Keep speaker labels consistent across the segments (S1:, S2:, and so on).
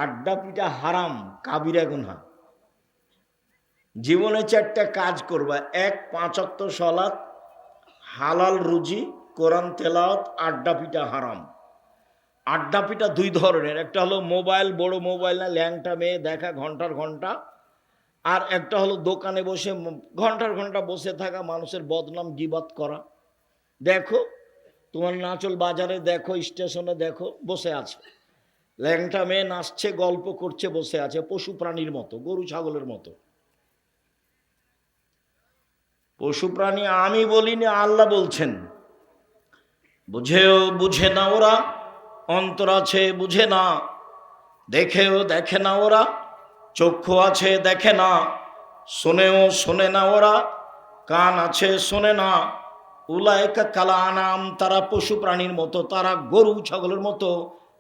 S1: আড্ডা পিটা হারাম, কাবিরা গুনাহ। জীবনে 4টা কাজ করবা। 1, 5 ওয়াক্ত সালাত, হালাল রুজি, কোরআন তেলাওয়াত, আড্ডা পিটা হারাম। আড্ডা পিটা 2 ধরনের, একটা হলো মোবাইল, বড় মোবাইল না ল্যাংটা মেয়ে দেখা ঘন্টার ঘন্টা, আর একটা হলো দোকানে বসে ঘন্টার ঘন্টা বসে থাকা, মানুষের বদনাম গীবত করা। দেখো তোমার নাচল বাজারে দেখো, স্টেশনে দেখো, বসে আছে ল্যাংটা মেয়ে, নাচছে, গল্প করছে, বসে আছে পশু প্রাণীর মতো, গরু ছাগলের মতো। পশু প্রাণী আমি বলিনি, আল্লাহ বলছেন। বুঝেও বুঝে না ওরা, অন্তর আছে বুঝে না, দেখেও দেখে না ওরা, চক্ষু আছে দেখে না, শোনেও শোনে না ওরা, কান আছে শোনে না। উলাইকা কালা আনাম, তারা পশু প্রাণীর মতো, তারা গরু ছাগলের মতো,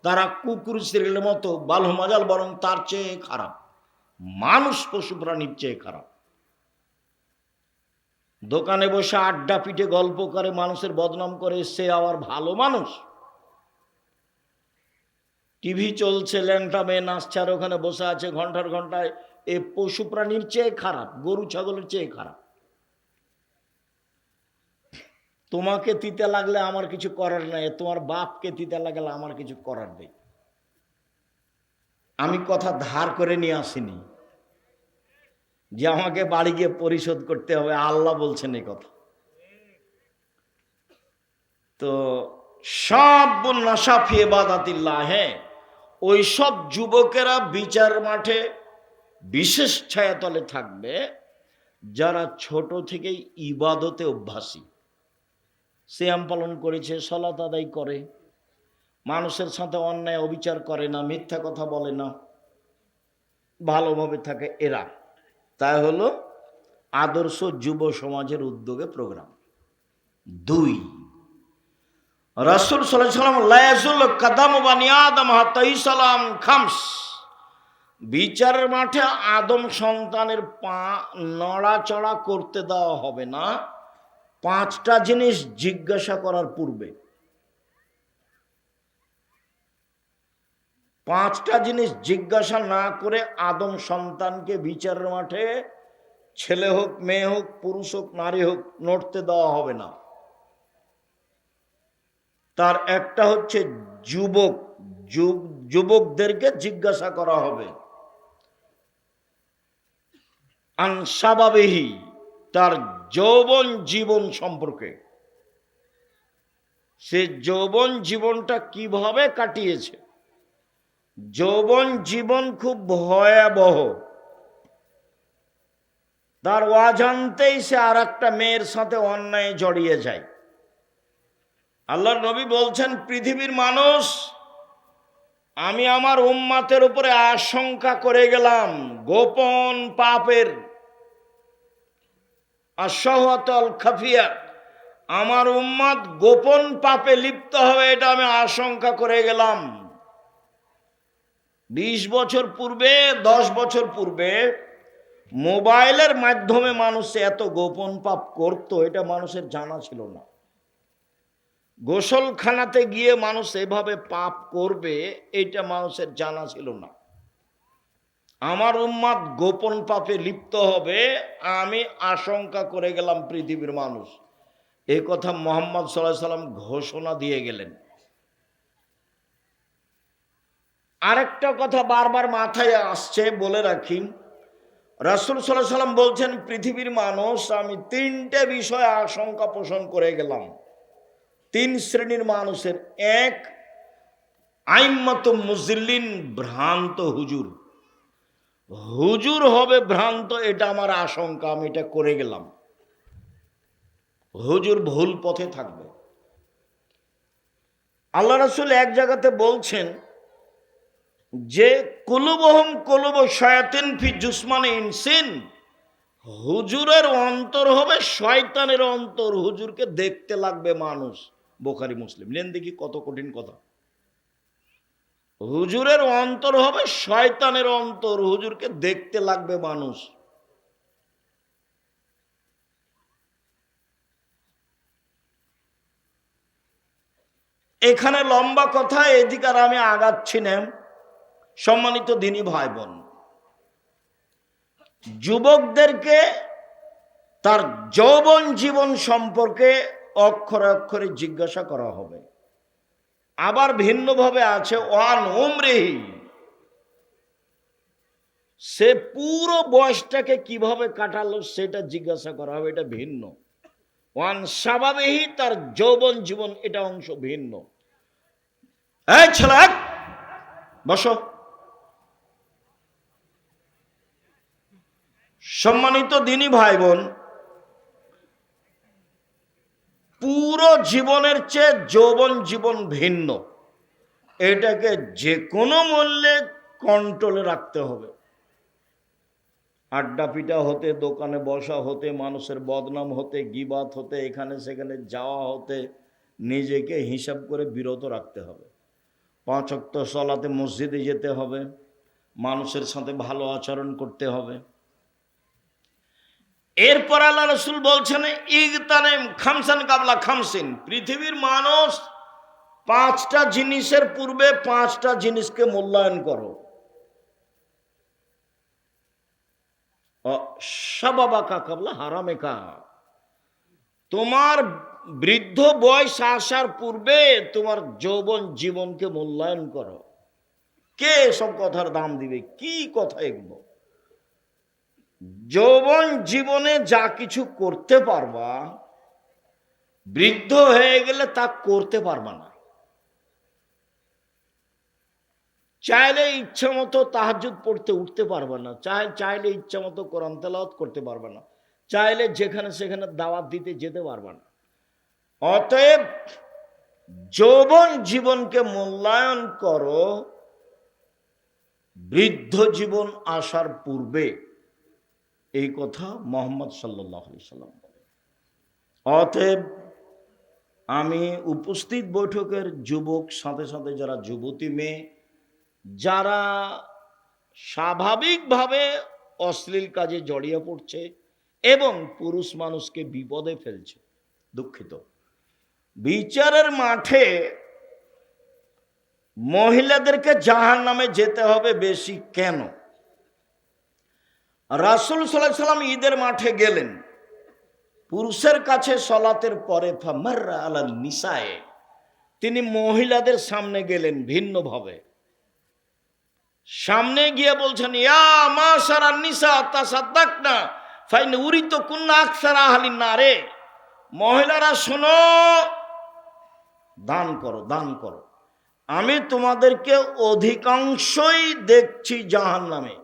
S1: তারা কুকুর শ্রেণীর মতো, বালু মাজাল, বরং তার চেয়ে খারাপ। মানুষ পশু প্রাণীর চেয়ে খারাপ। দোকানে বসে আড্ডা পিটে গল্প করে, মানুষের বদনাম করে, সে আবার ভালো মানুষ? টিভি চলছে, ল্যাংটা মেয়ে নাচছে, আর ওখানে বসে আছে ঘন্টার ঘন্টায়, এ পশু প্রাণীর চেয়ে খারাপ, গরু ছাগলের চেয়ে খারাপ। তোমাকে তিতে লাগলে আমার কিছু করার নাই, তোমার বাপকে তিতে লাগলে আমার কিছু করার নেই। আমি কথা ধার করে নিয়ে আসিনি যে আমাকে বাড়ি গিয়ে পরিশোধ করতে হবে, আল্লাহ বলছেন এই কথা। তো সব নাশাফি ইবাদাতিল্লাহ, হ্যাঁ, ওই সব যুবকেরা বিচার মাঠে বিশেষ ছায়াতলে থাকবে যারা ছোট থেকেই ইবাদতে অভ্যাসী, সিয়াম পালন করেছে, সালাত আদায় করে, মানুষের সাথে অন্যায় অবিচার করে না, মিথ্যা কথা বলে না, ভালোভাবে থাকে এরা। তাই হলো আদর্শ যুব সমাজের উদ্যোগে প্রোগ্রাম। 2, রাসূল সাল্লাল্লাহু আলাইহি ওয়াসাল্লাম লা ইয়াজুল কাদাম বানি আদম হাত্তা ইসলাম খামস, বিচারের মাঠে আদম সন্তানের পা নড়াচড়া করতে দেওয়া হবে না 5টা জিনিস জিজ্ঞাসা করার পূর্বে। 5টা জিনিস জিজ্ঞাসা না করে আদম সন্তানকে বিচারের মাঠে, ছেলে হোক মেয়ে হোক, পুরুষ হোক নারী হোক, নড়তে দেওয়া হবে না। তার একটা হচ্ছে যুবকদেরকে জিজ্ঞাসা করা হবে আনসাবাবিহি, তার যৌবন জীবন সম্পর্কে। সে যৌবন জীবনটা কিভাবে কাটিয়েছে। যৌবন জীবন খুব ভয়াবহ, তার অজান্তেই সে আর একটা মেয়ের সাথে অন্যায় জড়িয়ে যায়। আল্লাহর নবী বলছেন, পৃথিবীর মানুষ, আমি আমার উম্মাতের উপরে আশঙ্কা করে গেলাম গোপন পাপের, আশহাওয়াতুল খাফিয়া, আমার উম্মাত গোপন পাপে লিপ্ত হবে, এটা আমি আশঙ্কা করে গেলাম। 20 বছর পূর্বে, 10 বছর পূর্বে মোবাইলের মাধ্যমে মানুষ এত গোপন পাপ করত, এটা মানুষের জানা ছিল না। গোসলখানাতে গিয়ে মানুষ এভাবে পাপ করবে, এটা মানুষের জানা ছিল না। আমার উম্মাত গোপন পাপে লিপ্ত হবে, আমি আশঙ্কা করে গেলাম পৃথিবীর মানুষ। এই কথা মুহাম্মদ সাল্লাল্লাহু আলাইহি সাল্লাম ঘোষণা দিয়ে গেলেন। আরেকটা কথা বারবার মাথায় আসছে, বলে রাখি, রাসূল সাল্লাল্লাহু আলাইহি সাল্লাম বলছেন, পৃথিবীর মানুষ, আমি 3টে বিষয়ে আশঙ্কা পোষণ করে গেলাম 3 শ্রেণীর মানুষের। 1, আইম্মাতুম মুজিল্লিন, ভ্রান্ত হুজুর। হুজুর হবে ভ্রান্ত, এটা আমার আশঙ্কা, আমি এটা করে গেলাম। হুজুর ভুল পথে থাকবে। আল্লাহ রাসূল এক জায়গাতে বলছেন যে কুলুবহুম কুলুবু শায়াতিন ফি জুসমানি ইনসিন, হুজুরের অন্তর হবে শয়তানের অন্তর, হুজুরকে দেখতে লাগবে মানুষ। বুখারী মুসলিম। নেন দেখি কত কঠিন কথা। হুজুরের অন্তর হবে শয়তানের অন্তর, হুজুরকে দেখতে লাগবে মানুষ। এখানে লম্বা কথা, এদিকে আর আমি আগাচ্ছি না। সম্মানিত দিনী ভাই বোন, যুবকদেরকে তার যৌবন জীবন সম্পর্কে অক্ষরে অক্ষরে জিজ্ঞাসা করা হবে। আবার ভিন্নভাবে আছে ওয়ান উমরিহি, সে পুরো বয়সটাকে কিভাবে কাটালো সেটা জিজ্ঞাসা করা হবে, এটা ভিন্ন। ওয়ান শাবাবিহি, তার যৌবন জীবন, এটা অংশ ভিন্ন। এই ছেলে বসো। সম্মানিত দিনী ভাই বোন, পুরো জীবনের চেয়ে যৌবন জীবন ভিন্ন। এটাকে যে কোনো মূল্যে কন্ট্রোলে রাখতে হবে। আড্ডা পিটা হতে, দোকানে বসা হতে, মানুষের বদনাম হতে, গিবাত হতে, এখানে সেখানে যাওয়া হতে নিজেকে হিসাব করে বিরত রাখতে হবে। 5 ওয়াক্ত সালাতে মসজিদে যেতে হবে, মানুষের সাথে ভালো আচরণ করতে হবে। এরপর আল্লাহ রাসূল বলছেন ইগতানিম খামসান কাবলা খামসিন, পৃথিবীর মানুষ 5টা জিনিসের পূর্বে 5টা জিনিসকে মূল্যায়ন করো। শাবাবাকা কাবলা হারামেকা, তোমার বৃদ্ধ বয়স আসার পূর্বে তোমার যৌবন জীবনকে মূল্যায়ন করো। কে সব কথার দাম দিবে? কি কথা এগুলো? যৌবন জীবনে যা কিছু করতে পারবা, বৃদ্ধ হয়ে গেলে তা করতে পারবা না। চাইলে ইচ্ছা মতো তাহাজ্জুদ পড়তে উঠতে পারবে না, চাইলে ইচ্ছা মতো কোরআন তেলাওয়াত করতে পারবে না, চাইলে যেখানে সেখানে দাওয়াত দিতে যেতে পারবে না। অতএব যৌবন জীবনকে মূল্যায়ন করো বৃদ্ধ জীবন আসার পূর্বে, এই কথা মুহাম্মদ সাল্লাল্লাহু আলাইহি সাল্লাম বলেন। অতএব আমি উপস্থিত বৈঠকের যুবক, সাথে সাথে যারা যুবতী মেয়ে, যারা স্বাভাবিকভাবে অশ্লীল কাজে জড়িয়ে পড়ছে এবং পুরুষ মানুষকে বিপদে ফেলছে, দুঃখিত, বিচারের মাঠে মহিলাদেরকে জাহান্নামে যেতে হবে বেশি কেন? রাসূল সাল্লাল্লাহু আলাইহি সাল্লাম ঈদের মাঠে গেলেন, পুরুষের কাছে সলাতের পরে ফামাররা আলাল নিসায়ে, তিনি মহিলাদের সামনে গেলেন ভিন্নভাবে। সামনে গিয়ে বলছেন ইয়া মাশারান নিসা তাসাদ্দাকনা ফাইন উরিতু কুন্না আকসারা আহলিন নারে, মহিলারা শোনো, দান করো, দান করো, আমি তোমাদেরকে অধিকাংশই দেখছি জাহান্নামে।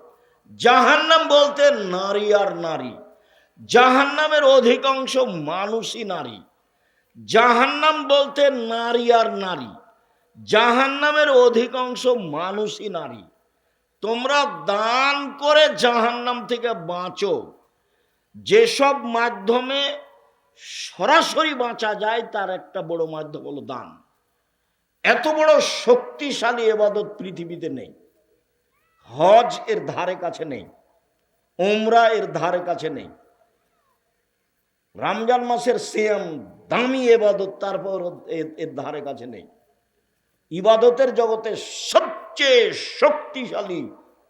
S1: জাহান্নাম বলতে নারী আর নারী, জাহান্নামের অধিকাংশ মানুষই নারী। জাহান্নাম বলতে নারী আর নারী, জাহান্নামের অধিকাংশ মানুষই নারী। তোমরা দান করে জাহান্নাম থেকে বাঁচো। যেসব মাধ্যমে সরাসরি বাঁচা যায় তার একটা বড় মাধ্যম হলো দান। এত বড় শক্তিশালী ইবাদত পৃথিবীতে নেই। হজ এর ধারে কাছে নেই, উমরা এর ধারে কাছে নেই। রমজান মাসের সিয়াম দামি ইবাদত, তারপর এর ধারে কাছে নেই। ইবাদতের জগতে সবচেয়ে শক্তিশালী,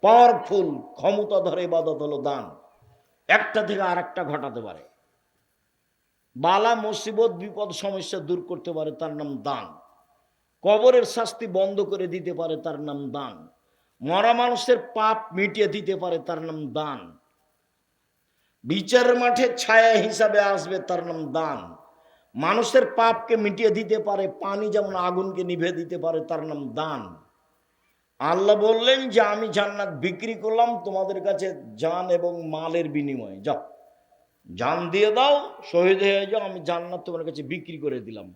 S1: পাওয়ারফুল, ক্ষমতাধর ইবাদত হলো দান। একটা থেকে আরেকটা ঘটাতে পারে, বালা মুসিবত বিপদ সমস্যা দূর করতে পারে, তার নাম দান। কবরের শাস্তি বন্ধ করে দিতে পারে, তার নাম দান। মরা মানুষের পাপ মিটিয়ে দিতে পারে, তার নাম দান। বিচারের মাঠে ছায়া হিসাবে আসবে, তার নাম দান। মানুষের পাপকে মিটিয়ে দিতে পারে, পানি যেমন আগুনকে নিভে দিতে পারে, তার নাম দান। আল্লাহ বললেন যে আমি জান্নাত বিক্রি করলাম তোমাদের কাছে জান এবং মালের বিনিময়ে, যাও জান দিয়ে দাও, শহীদ হয়ে যাও, আমি জান্নাত তোমার কাছে বিক্রি করে দিলাম।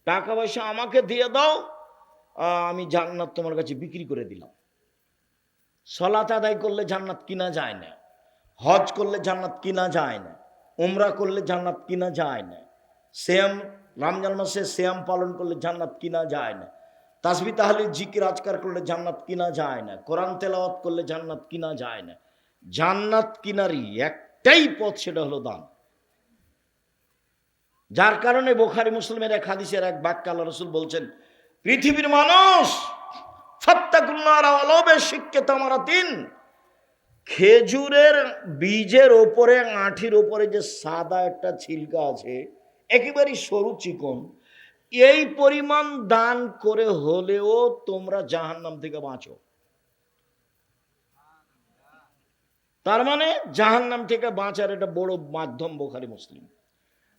S1: টাকা পয়সা আমাকে দিয়ে দাও, আমি জান্নাত তোমার কাছে বিক্রি করে দিলাম। সালাত আদায় করলে জান্নাত কিনা যায় না, হজ করলে জান্নাত কিনা যায় না, উমরা করলে জান্নাত কিনা যায় না, সিয়াম রমজান মাসে সিয়াম পালন করলে জান্নাত কিনা যায় না, তাসবিহ তাহলিল জিকির আজকার করলে জান্নাত কিনা যায় না, কোরআন তেলাওয়াত করলে জান্নাত কিনা যায় না। জান্নাত কিনারই একটাই পথ, সেটা হলো দান। যার কারণে বুখারী মুসলিমের এক হাদিসের এক বাক্যে আল্লাহ রাসূল বলছেন, পৃথিবীর মানুষ ফাত্তাকুন্নারা ওয়ালাউ বিশিক্কি তামারাতিন। খেজুরের বীজের ওপরে, আঁঠির ওপরে যে সাদা একটা ছিলকা আছে, একেবারে সরু চিকন, এই পরিমাণ দান করে হলেও তোমরা জাহান্নাম থেকে বাঁচো। তার মানে জাহান্নাম থেকে বাঁচার এটা বড় মাধ্যম বুখারী মুসলিম।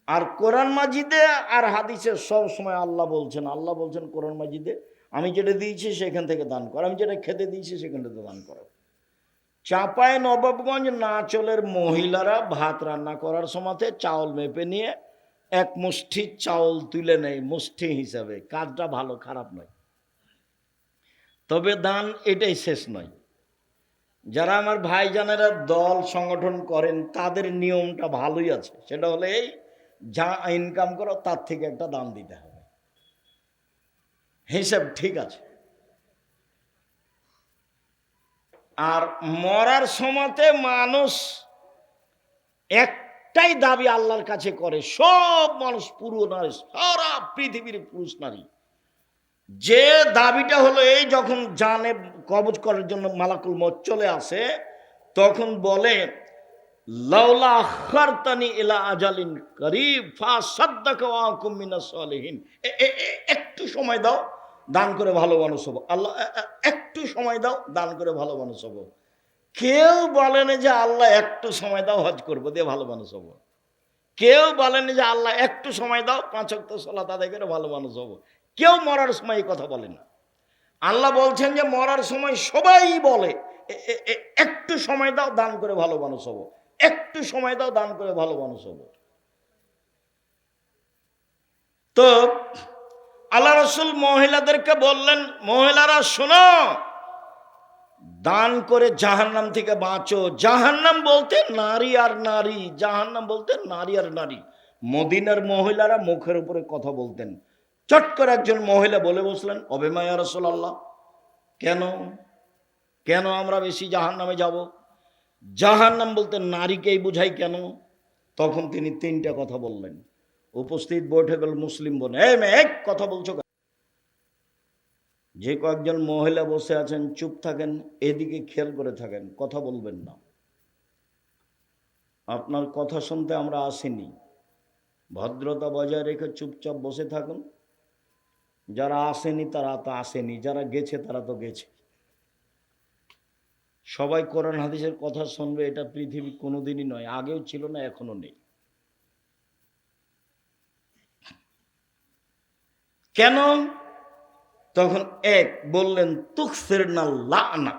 S1: আর কোরআন মাজিদে আর হাদিসে সব সময় আল্লাহ বলছেন কোরআন মাজিদে, আমি যেটা দিয়েছি সেখান থেকে দান করো, আমি যেটা খেতে দিয়েছি সেখান থেকে দান করো। চাঁপাই নবাবগঞ্জ নাচলের মহিলারা ভাত রান্না করার সময়তে চাউল মেপে নিয়ে এক মুষ্টি চাউল তুলে নেয় মুষ্টি হিসাবে। কাজটা ভালো, খারাপ নয়, তবে দান এটাই শেষ নয়। যারা আমার ভাইজানেরা দল সংগঠন করেন তাদের নিয়মটা ভালোই আছে, সেটা হলে এই যা ইনকাম করো তার থেকে একটা দান দিতে হবে, হিসাব ঠিক আছে। আর মরার সময়তে মানুষ একটাই দাবি আল্লাহর কাছে করে, সব মানুষ, পুরো নারী, সারা পৃথিবীর পুরুষ নারী, যে দাবিটা হলো এই, যখন জানে কবজ করার জন্য মালাকুল মউত চলে আসে, তখন বলে লাউলা আখারতানি ইলা আজালিন করিব ফাসাদদাকা ওয়া আকুম মিনাস সালিহিন। একটু সময় দাও, দান করে ভালো মানুষ হবো। আল্লাহ একটু সময় দাও, দান করে ভালো মানুষ হবো। কেউ বলেনি যে আল্লাহ একটু সময় দাও, হজ করবো, দিয়ে ভালো মানুষ হবো। কেউ বলেনি যে আল্লাহ একটু সময় দাও, 5 ওয়াক্ত সালাত আদায় করে ভালো মানুষ হবো। কেউ মরার সময় এই কথা বলে না। আল্লাহ বলছেন যে মরার সময় সবাই বলে একটু সময় দাও, দান করে ভালো মানুষ হবো, একটু সময় দাও, দান করে ভালো মানুষ হবো। তো আল্লাহ রাসূল মহিলাদেরকে বললেন, মহিলারা শোনো, দান করে জাহান্নাম থেকে বাঁচো। জাহান্নাম বলতে নারী আর নারী, জাহান্নাম বলতে নারী আর নারী। মদিনার মহিলারা মুখের উপরে কথা বলতেন। চট করে একজন মহিলা বলে বসলেন, অবেমা ইয়া রাসূলুল্লাহ, কেন কেন আমরা বেশি জাহান্নামে যাব? জাহান্নাম বলতে নারীকেই বুঝাই কেন? তখন তিনি 3টা কথা বললেন। উপস্থিত বৈঠকের মুসলিম বোন, এই মেয়ে এক কথা বলছো কেন? যে কয়েকজন মহিলা বসে আছেন চুপ থাকেন, এদিকে খেয়াল করে থাকেন, কথা বলবেন না। আপনার কথা শুনতে আমরা আসিনি, ভদ্রতা বজায় রেখে চুপচাপ বসে থাকুন। যারা আসেনি তারা তো আসেনি, যারা গেছে তারা তো গেছে। সবাই কোরআন হাদিসের কথা শুনবে এটা পৃথিবী কোনোদিনই নয়, আগেও ছিল না, এখনো নেই। কেন? তখন এক বললেন, তুকসিরনা লানা,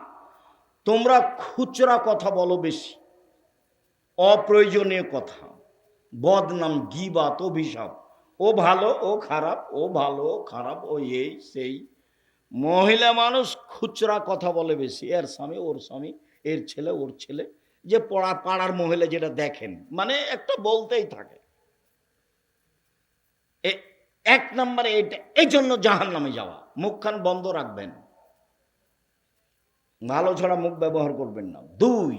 S1: তোমরা খুচরা কথা বলো বেশি, অপ্রয়োজনীয় কথা, বদনাম, গীবাত, অভিশাপ, ও ভালো ও খারাপ, ও ভালো ও খারাপ, ও এই সেই। মহিলা মানুষ খুচরা কথা বলে বেশি, এর স্বামী ওর স্বামী, এর ছেলে ওর ছেলে, যে পাড়ার মহিলা যেটা দেখেন, মানে একটা বলতেই থাকে। 1 নম্বরে এটা, এই জন্য জাহান্নামে যাওয়া। মুখখান বন্ধ রাখবেন, ভালো ছড়া মুখ ব্যবহার করবেন না। 2,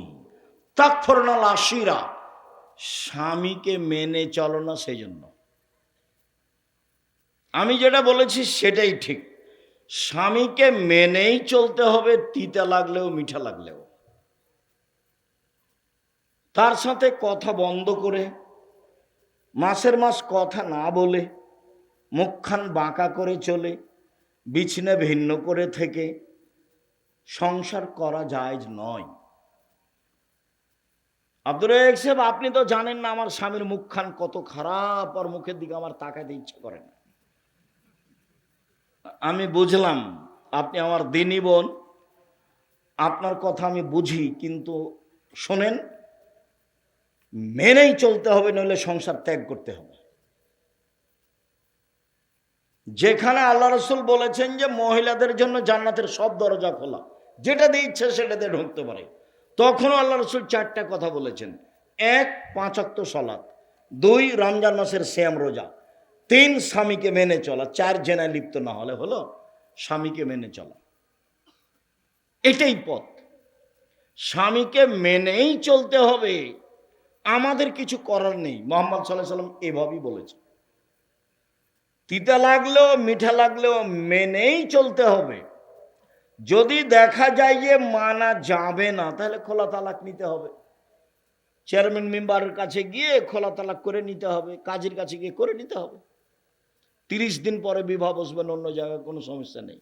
S1: তাকফুরনাল আশিরা, স্বামীকে মেনে চলো না। সেই জন্য আমি যেটা বলেছি সেটাই ঠিক, স্বামীকে মেনেই চলতে হবে, তিতা লাগলেও মিঠা লাগলেও। তার সাথে কথা বন্ধ করে, মাসের মাস কথা না বলে, মুখখান বাঁকা করে চলে, বিছানা ভিন্ন করে থেকে সংসার করা জায়েজ নয়। আব্দুর রাজ্জাক সাহেব, আপনি তো জানেন না আমার স্বামীর মুখখান কত খারাপ, আর মুখের দিকে আমার তাকাতে ইচ্ছে করে না। আমি বুঝলাম আপনি আমার দিনী বোন, আপনার কথা আমি বুঝি, কিন্তু শোনেন, মেনেই চলতে হবে, নইলে সংসার ত্যাগ করতে হবে। যেখানে আল্লাহ রাসূল বলেছেন যে মহিলাদের জন্য জান্নাতের সব দরজা খোলা, যেটা দিয়ে ইচ্ছে সেটা দিয়ে ঢুকতে পারে, তখনও আল্লাহ রাসূল 4টা কথা বলেছেন। 1, 5 ওয়াক্ত সালাত, 2, রমজান মাসের সিয়াম রোজা, 3, স্বামীকে মেনে চলা, 4, জেনায় লিপ্ত না হলে হলো, স্বামীকে মেনে চলা। এটাই পথ, স্বামীকে মেনেই চলতে হবে, আমাদের কিছু করার নেই। মুহাম্মদ সাল্লাল্লাহু আলাইহি ওয়াসাল্লাম এভাবেই বলেছে, তিতা লাগলেও মিঠা লাগলেও মেনেই চলতে হবে। যদি দেখা যায় যে মানা যাবে না, তাহলে খোলা তালাক নিতে হবে। চেয়ারম্যান মেম্বারের কাছে গিয়ে খোলা তালাক করে নিতে হবে, কাজীর কাছে গিয়ে করে নিতে হবে। 30 দিন পরে বিবাহ বসবেন অন্য জায়গায়, কোনো সমস্যা নেই।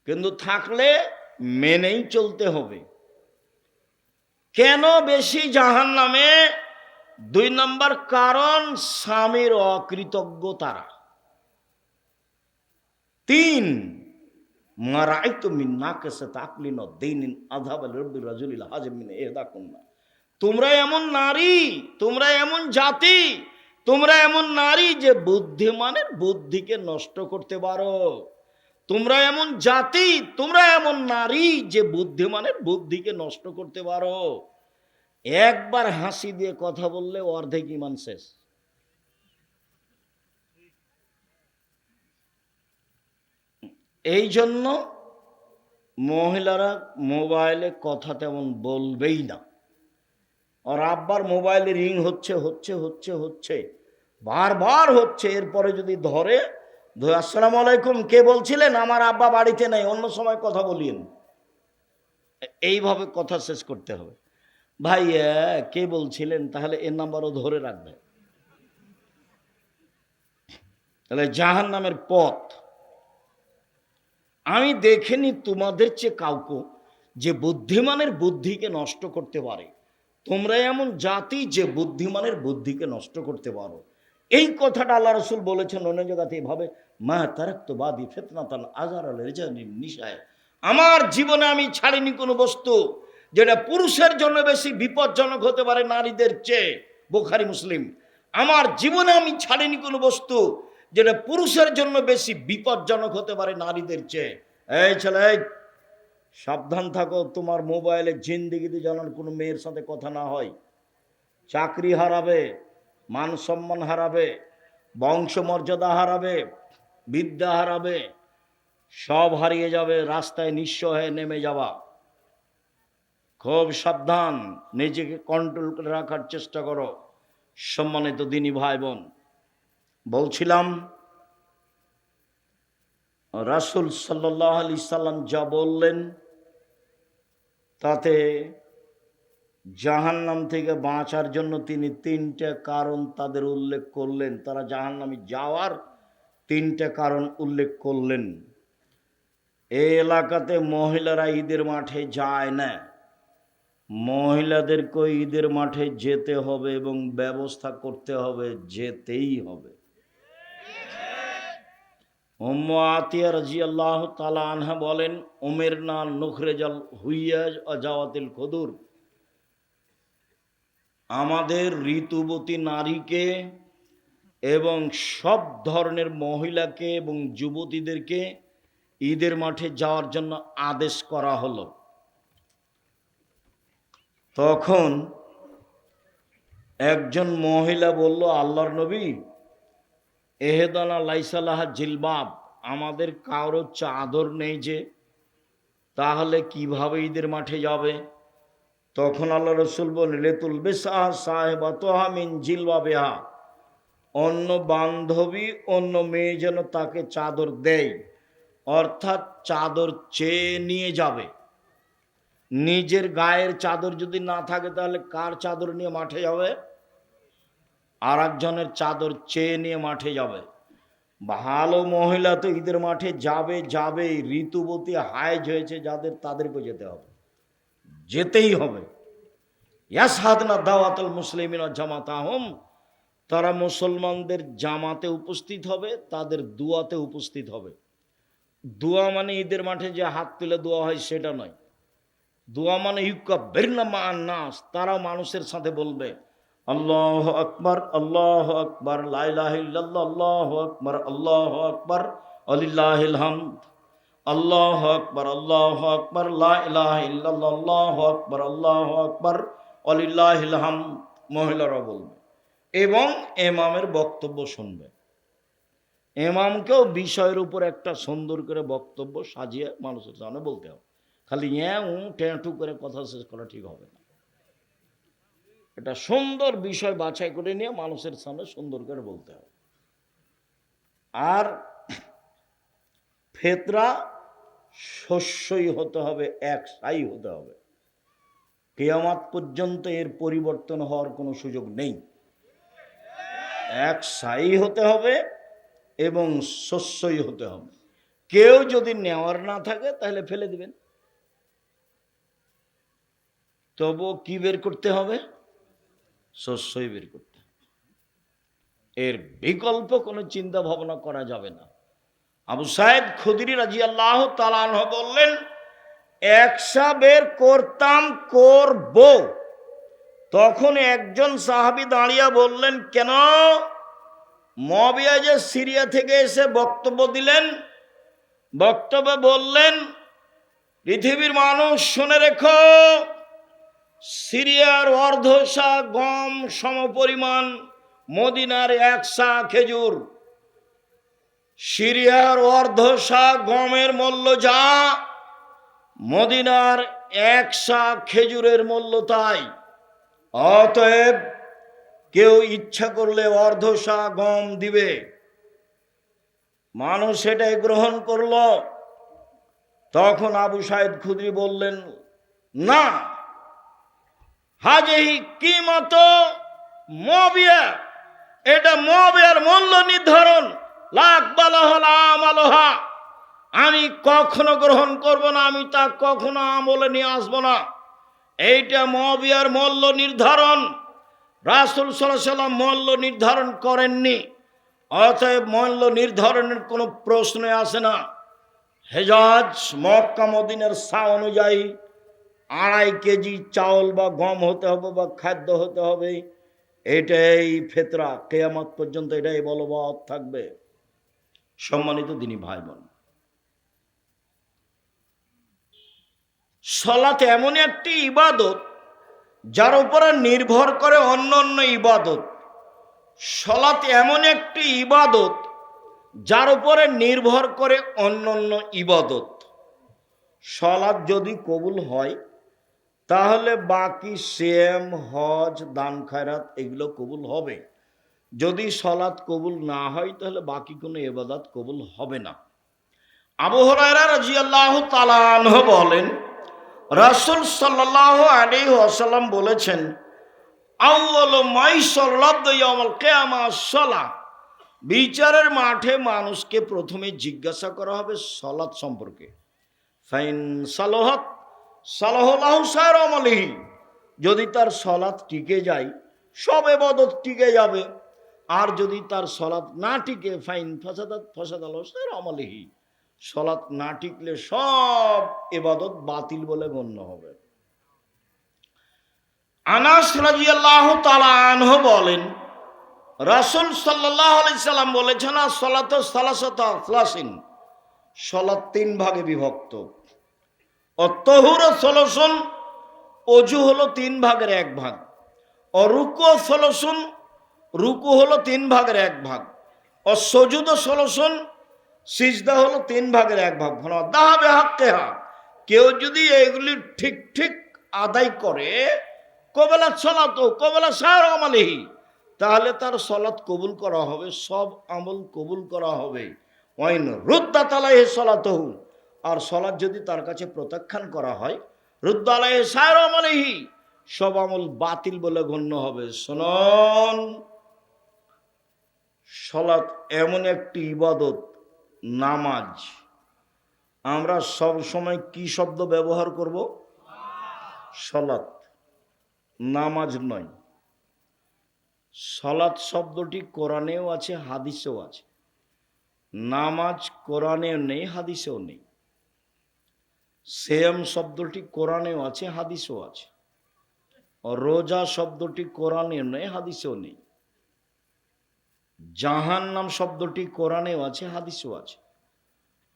S1: কিন্তু থাকলে মেনেই চলতে হবে। কেন বেশি জাহান্নামে? 2 নম্বর কারণ স্বামীর অকৃতজ্ঞতারা। 3, মারাইতু মিন নাকিসাত আকলিন ওয়া দীনিন আযহাবা লিরাব্বির রাজুলিল হাজিম মিন ইহদাকুন্না। তোমরা এমন নারী, তোমরা এমন জাতি, তোমরা এমন নারী যে বুদ্ধিমানের বুদ্ধিকে নষ্ট করতে পারো। তোমরা এমন জাতি, তোমরা এমন নারী যে বুদ্ধিমানের বুদ্ধিকে নষ্ট করতে পারো। একবার হাসি দিয়ে কথা বললে অর্ধেক ঈমান শেষ। এই জন্য মহিলারা মোবাইলে কথা তেমন বলবেই না। আর আব্বার মোবাইলে রিং হচ্ছে হচ্ছে হচ্ছে হচ্ছে বারবার হচ্ছে, এরপরে যদি ধরে, আসসালামু আলাইকুম, কে বলছিলেন? আমার আব্বা বাড়িতে নেই, অন্য সময় কথা বলিয়েন। এইভাবে কথা শেষ করতে হবে। ভাই কে বলছিলেন? তাহলে এর নাম্বারও ধরে রাখবে। তাহলে জাহান্নামের পথ। আমি দেখিনি তোমাদের চেয়ে কাউকে যে বুদ্ধিমানের বুদ্ধিকে নষ্ট করতে পারে। তোমরা এমন জাতি যে বুদ্ধিমানের বুদ্ধিকে নষ্ট করতে পারো। এই কথাটা আল্লাহ রসুল বলেছেন অন্য জায়গাতে এভাবে, মা তারাক্তু বাদি ফিতনাতান আযারা লিরিজালিন নিসায়। আমার জীবনে আমি ছাড়িনি কোনো বস্তু যেটা পুরুষের জন্য বেশি বিপজ্জনক হতে পারে নারীদের চেয়ে। বুখারী মুসলিম। আমার জীবনে আমি ছাড়িনি কোনো বস্তু যেটা পুরুষের জন্য বেশি বিপজ্জনক হতে পারে নারীদের চেয়ে। এই ছেলে, সাবধান থাকো, তোমার মোবাইলে জিন্দেগিতে যেন কোনো মেয়ের সাথে কথা না হয়। চাকরি হারাবে, মান সম্মান হারাবে, বংশমর্যাদা হারাবে, বিদ্যা হারাবে, সব হারিয়ে যাবে, রাস্তায় নিঃস্ব হয়ে নেমে যাবা। খুব সাবধান, নিজেকে কন্ট্রোল করে রাখার চেষ্টা করো। সম্মানিত দিনী ভাই বোন, বলছিলাম রাসূল সাল্লাল্লাহু আলাইহি সাল্লাম যা বললেন তাতে জাহান্নাম থেকে বাঁচার জন্য তিনি 3টে কারণ তাদের উল্লেখ করলেন। তারা জাহান্নামে যাওয়ার 3টে কারণ উল্লেখ করলেন। এই এলাকাতে মহিলারা ঈদের মাঠে যায় না। মহিলাদেরকে ঈদের মাঠে যেতে হবে এবং ব্যবস্থা করতে হবে, যেতেই হবে। উম্মু আতিয়া রাদিয়াল্লাহু তাআলা আনহা বলেন, উমিরনা নুখরিজাল হুইয়াজ ওয়া জাওয়াতিল খুদুর। আমাদের ঋতুবতী নারীকে এবং সব ধরনের মহিলাকে এবং যুবতীদেরকে ঈদের মাঠে যাওয়ার জন্য আদেশ করা হলো। তখন একজন মহিলা বলল, আল্লাহর নবী, এহেদানা লাইসালাহা জিলবাব, আমাদের কারো চাদর নেই যে, তাহলে কিভাবে ঈদের মাঠে যাবে? তখন আল্লাহ রসুল বলেন, লেতুল বেসাহ সাহেবাতহা মিন জিলবাবিহা, অন্য বান্ধবী অন্য মেয়ে যেন তাকে চাদর দেয়, অর্থাৎ চাদর চেয়ে নিয়ে যাবে। নিজের গায়ের চাদর যদি না থাকে তাহলে কার চাদর নিয়ে মাঠে যাবে? আর একজনের চাদর চেয়ে নিয়ে মাঠে যাবে। ভালো মহিলা তো ঈদের মাঠে যাবে যাবে, ঋতুবতী হায়েজ হয়েছে যাদের, তাদেরকে যেতে হবে, যেতেই হবে। ইয়াসহাদনা দাওয়াতুল মুসলিমিনা জামাতাহুম, তারা মুসলমানদের জামাতে উপস্থিত হবে, তাদের দুয়াতে উপস্থিত হবে। দোয়া মানে ঈদের মাঠে যে হাত তুলে দোয়া হয় সেটা নয়। দোয়া মানে ইউকাব্বিরনা মা'আন নাস, তারা মানুষের সাথে বলবে, আল্লাহু আকবার, আল্লাহু আকবার, লা ইলাহা ইল্লাল্লাহ, আল্লাহু আকবার, আল্লাহু আকবার, ওয়ালিল্লাহিল হামদ, আল্লাহু আকবার, আল্লাহু আকবার, লা ইলাহা ইল্লাল্লাহ, আল্লাহু আকবার, আল্লাহু আকবার, ওয়ালিল্লাহিল হামদ। মহিলারা বলবে এবং ইমামের বক্তব্য শুনবে। ইমামকেও বিষয়ের উপর একটা সুন্দর করে বক্তব্য সাজিয়ে মানুষের সামনে বলতে হবে। খালি ট্যাঁটু করে কথা শেষ করা ঠিক হবে না। এটা সুন্দর বিষয় বাছাই করে নিয়ে মানুষের সামনে সুন্দর করে বলতে হবে। আর ফেতরা শস্যই হতে হবে, একসাই হতে হবে। কিয়ামত পর্যন্ত এর পরিবর্তন হওয়ার কোনো সুযোগ নেই। একসাই হতে হবে এবং শস্যই হতে হবে। কেউ যদি নেওয়ার না থাকে তাহলে ফেলে দিবেন। তবু কি বের করতে হবে? শস্যই বের করতে হবে। এর বিকল্প কোনো চিন্তা ভাবনা করা যাবে না। আবু সাইদ খুদরি রাদিয়াল্লাহু তাআলা আনহু বললেন, একসা বের করতাম, করব। তখন একজন সাহাবী দাঁড়িয়ে বললেন, কেন? মুআবিয়া যে সিরিয়া থেকে এসে বক্তব্য দিলেন, বক্তব্যে বললেন, পৃথিবীর মানুষ শুনে রেখো, সিরিয়ার অর্ধশা গম সমপরিমাণ মদিনার একশা খেজুর। সিরিয়ার অর্ধশা গমের মূল্য যা, মদিনার একশা খেজুরের মূল্য তাই। অতএব কেউ ইচ্ছা করলে অর্ধশা গম দিবে। মানুষ এটাই গ্রহণ করল। তখন আবু সাইদ খুদরি বললেন, না, হাজিহি কিমত মুআবিয়া, এটা মুআবিয়ার মূল্য নির্ধারণ। লাক বালাহল আমালহা, আমি কখনো গ্রহণ করব না, আমি তা কখনো আমলে নিয়ে আসবো না। এইটা মুআবিয়ার মূল্য নির্ধারণ। রাসূল সাল্লাল্লাহু আলাইহি ওয়াসাল্লাম মূল্য নির্ধারণ করেননি। অতএব মূল্য নির্ধারণের কোনো প্রশ্ন আসে না। হেজাজ মক্কা মদিনার সা অনুযায়ী 2.5 কেজি চাউল বা গম হতে হবে বা খাদ্য হতে হবে। এটাই ফেতরা, কিয়ামত পর্যন্ত এটাই বলবৎ থাকবে। সম্মানিত দিনী ভাই বোন, সালাত এমন একটি ইবাদত যার উপরে নির্ভর করে অন্য অন্য ইবাদত। সালাত এমন একটি ইবাদত যার উপরে নির্ভর করে অন্য অন্য ইবাদত। সালাত যদি কবুল হয় তাহলে বাকি সিয়াম, হজ, দান খায়রাত এগুলো কবুল হবে। যদি সালাত কবুল না হয় তাহলে বাকি কোনো ইবাদত কবুল হবে না। আবু হুরায়রা রাদিয়াল্লাহু তাআলা আনহু বলেন, রাসূল সাল্লাল্লাহু আলাইহি ওয়াসাল্লাম বলেছেন, আউয়ালু মা ইউসাল্লাতু ইয়াউমাল কিয়ামাহ সালাহ। বিচারের মাঠে মানুষকে প্রথমে জিজ্ঞাসা করা হবে সালাত সম্পর্কে। ফাইন সালাহাত সালাহু সাইর আমলিহি, যদি তার সালাত টিকে যায় সব ইবাদত টিকে যাবে। আর যদি তার সালাত না টিকে, ফাইন ফাসাদাত ফাসাদালাহু সাইর আমলিহি, সালাত না টিকলে সব ইবাদত বাতিল বলে গণ্য হবে। আনাস রাদিয়াল্লাহু তাআলা আনহু বলেন, রাসূল সাল্লাল্লাহু আলাইহি সাল্লাম বলেছেন, সালাতু সালাসাতু আফলাসিন, সালাত 3 ভাগে বিভক্ত। অত্তহুর সলসুন, অজু হলো 3 ভাগের 1 ভাগ। অরুকু সলসুন, রুকু হলো 3 ভাগের 1 ভাগ। অসজুদ সলসুন, সিজদা হলো 3 ভাগের 1 ভাগ। দাহাবে হাক্কেহা, কেউ যদি এগুলি ঠিক ঠিক আদায় করে, কবেলা সালাত কবেলা সাইর আমালিহি, তাহলে তার সালাত কবুল করা হবে, সব আমল কবুল করা হবে। ওয়াইন রুদ্দাত আলাইহি সালাতুহু, আর সালাত যদি তার কাছে প্রত্যাখ্যান করা হয়, রুদ্দ আলাইহি সাইর আমালিহি, সব আমল বাতিল বলে গণ্য হবে। শুনুন, সালাত এমন একটি ইবাদত, নামাজ। আমরা সব সময় কি শব্দ ব্যবহার করব? সালাত, নামাজ নয়। সালাত শব্দটি কোরআনেও আছে, হাদিসেও আছে। নামাজ কোরআনেও নেই, হাদিসেও নেই। সিয়াম শব্দটি কোরআনেও আছে, হাদিসেও আছে। রোজা শব্দটি কোরআনেও নেই, হাদিসেও নেই। জাহান্নাম শব্দটি কোরআনেও আছে, হাদিসেও আছে।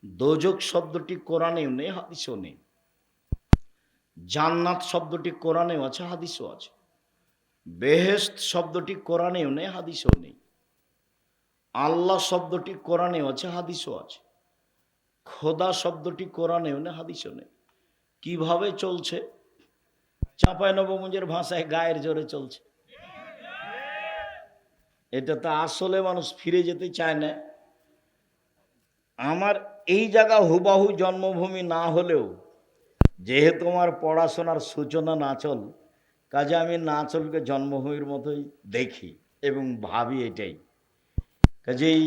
S1: দোজক শব্দটি কোরআনেও নেই, হাদিসেও নেই। জান্নাত শব্দটি কোরআনেও আছে, হাদিসেও আছে। বেহেশত শব্দটি কোরআনেও নেই, হাদিসেও নেই। আল্লাহ শব্দটি কোরআনেও আছে, হাদিসেও আছে। খোদা শব্দটি কোরআনেও নেই, হাদিসেও নেই। কিভাবে চলছে? চাঁপাইনবাবগঞ্জের ভাষায় গায়ের জোরে চলছে। এটা তো আসলে মানুষ ফিরে যেতে চায় না। আমার এই জায়গা হুবাহু জন্মভূমি না হলেও যেহেতু আমার পড়াশোনার সূচনা নাচল, কাজে আমি নাচলকে জন্মভূমির মতোই দেখি এবং ভাবি এটাই। কাজেই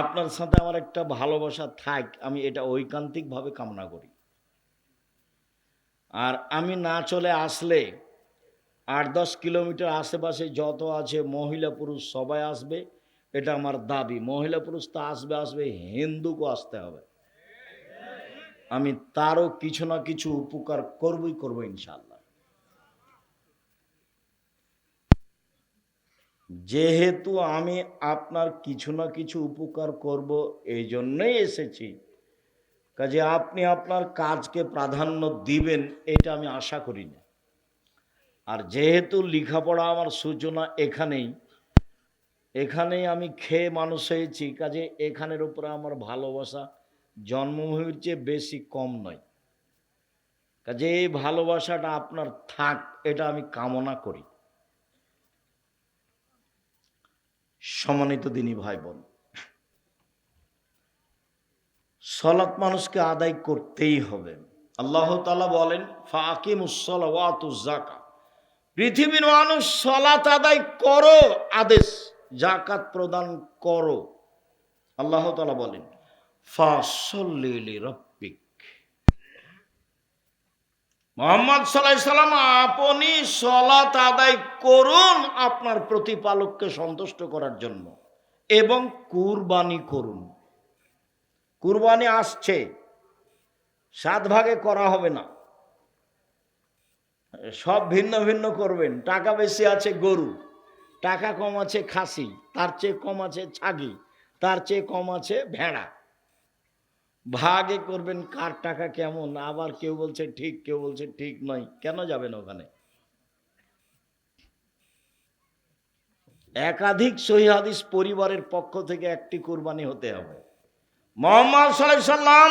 S1: আপনার সাথে আমার একটা ভালোবাসা থাক, আমি এটা ঐকান্তিকভাবে কামনা করি। আর আমি না চলে আসলে 8-10 কিলোমিটার আশেপাশে যত আছে মহিলা পুরুষ সবাই আসবে, এটা আমার দাবি। মহিলা পুরুষ তো আসবে আসবে, হিন্দুকেও আসতে হবে। আমি তারও কিছু না কিছু উপকার করবই করবো ইনশাআল্লাহ। যেহেতু আমি আপনার কিছু না কিছু উপকার করব, এই জন্যই এসেছি। কাজে আপনি আপনার কাজকে প্রাধান্য দিবেন, এটা আমি আশা করি না। আর যেহেতু লেখাপড়া আমার সূচনা এখানেই আমি খেয়ে মানুষ হয়েছি, কাজে এখানের উপরে আমার ভালোবাসা জন্মভূমির চেয়ে বেশি কম নয়। কাজে এই ভালোবাসাটা আপনার থাক, এটা আমি কামনা করি। সম্মানিত দিনী ভাই বোন, সালাত মানুষকে আদায় করতেই হবে। আল্লাহ তাআলা বলেন, ফাকিমুস সালাওয়াতুজ যাকাত, পৃথিবীর মানুষ সালাত আদায় করো আদেশ, যাকাত প্রদান করো। আল্লাহ তাআলা বলেন, ফাসাল্লি লিরাব্বিক, মুহাম্মদ সাল্লাল্লাহু আলাইহি সাল্লাম আপনি সালাত আদায় করুন আপনার প্রতিপালককে সন্তুষ্ট করার জন্য, এবং কুরবানি করুন। কুরবানি আসছে, 7 ভাগে করা হবে না, সব ভিন্ন ভিন্ন করবেন। টাকা বেশি আছে গরু, টাকা কম আছে খাসি, তার চেয়ে কম আছে ছাগি, তার চেয়ে কম আছে ভেড়া। ভাগে করবেন কার টাকা কেমন, আবার কেউ বলছে ঠিক, কেউ বলছে ঠিক নয়। কেন যাবেন ওখানে? একাধিক সহিহ হাদিস পরিবারের পক্ষ থেকে একটি কুরবানি হতে হবে। মুহাম্মদ সাল্লাল্লাহু আলাইহি সাল্লাম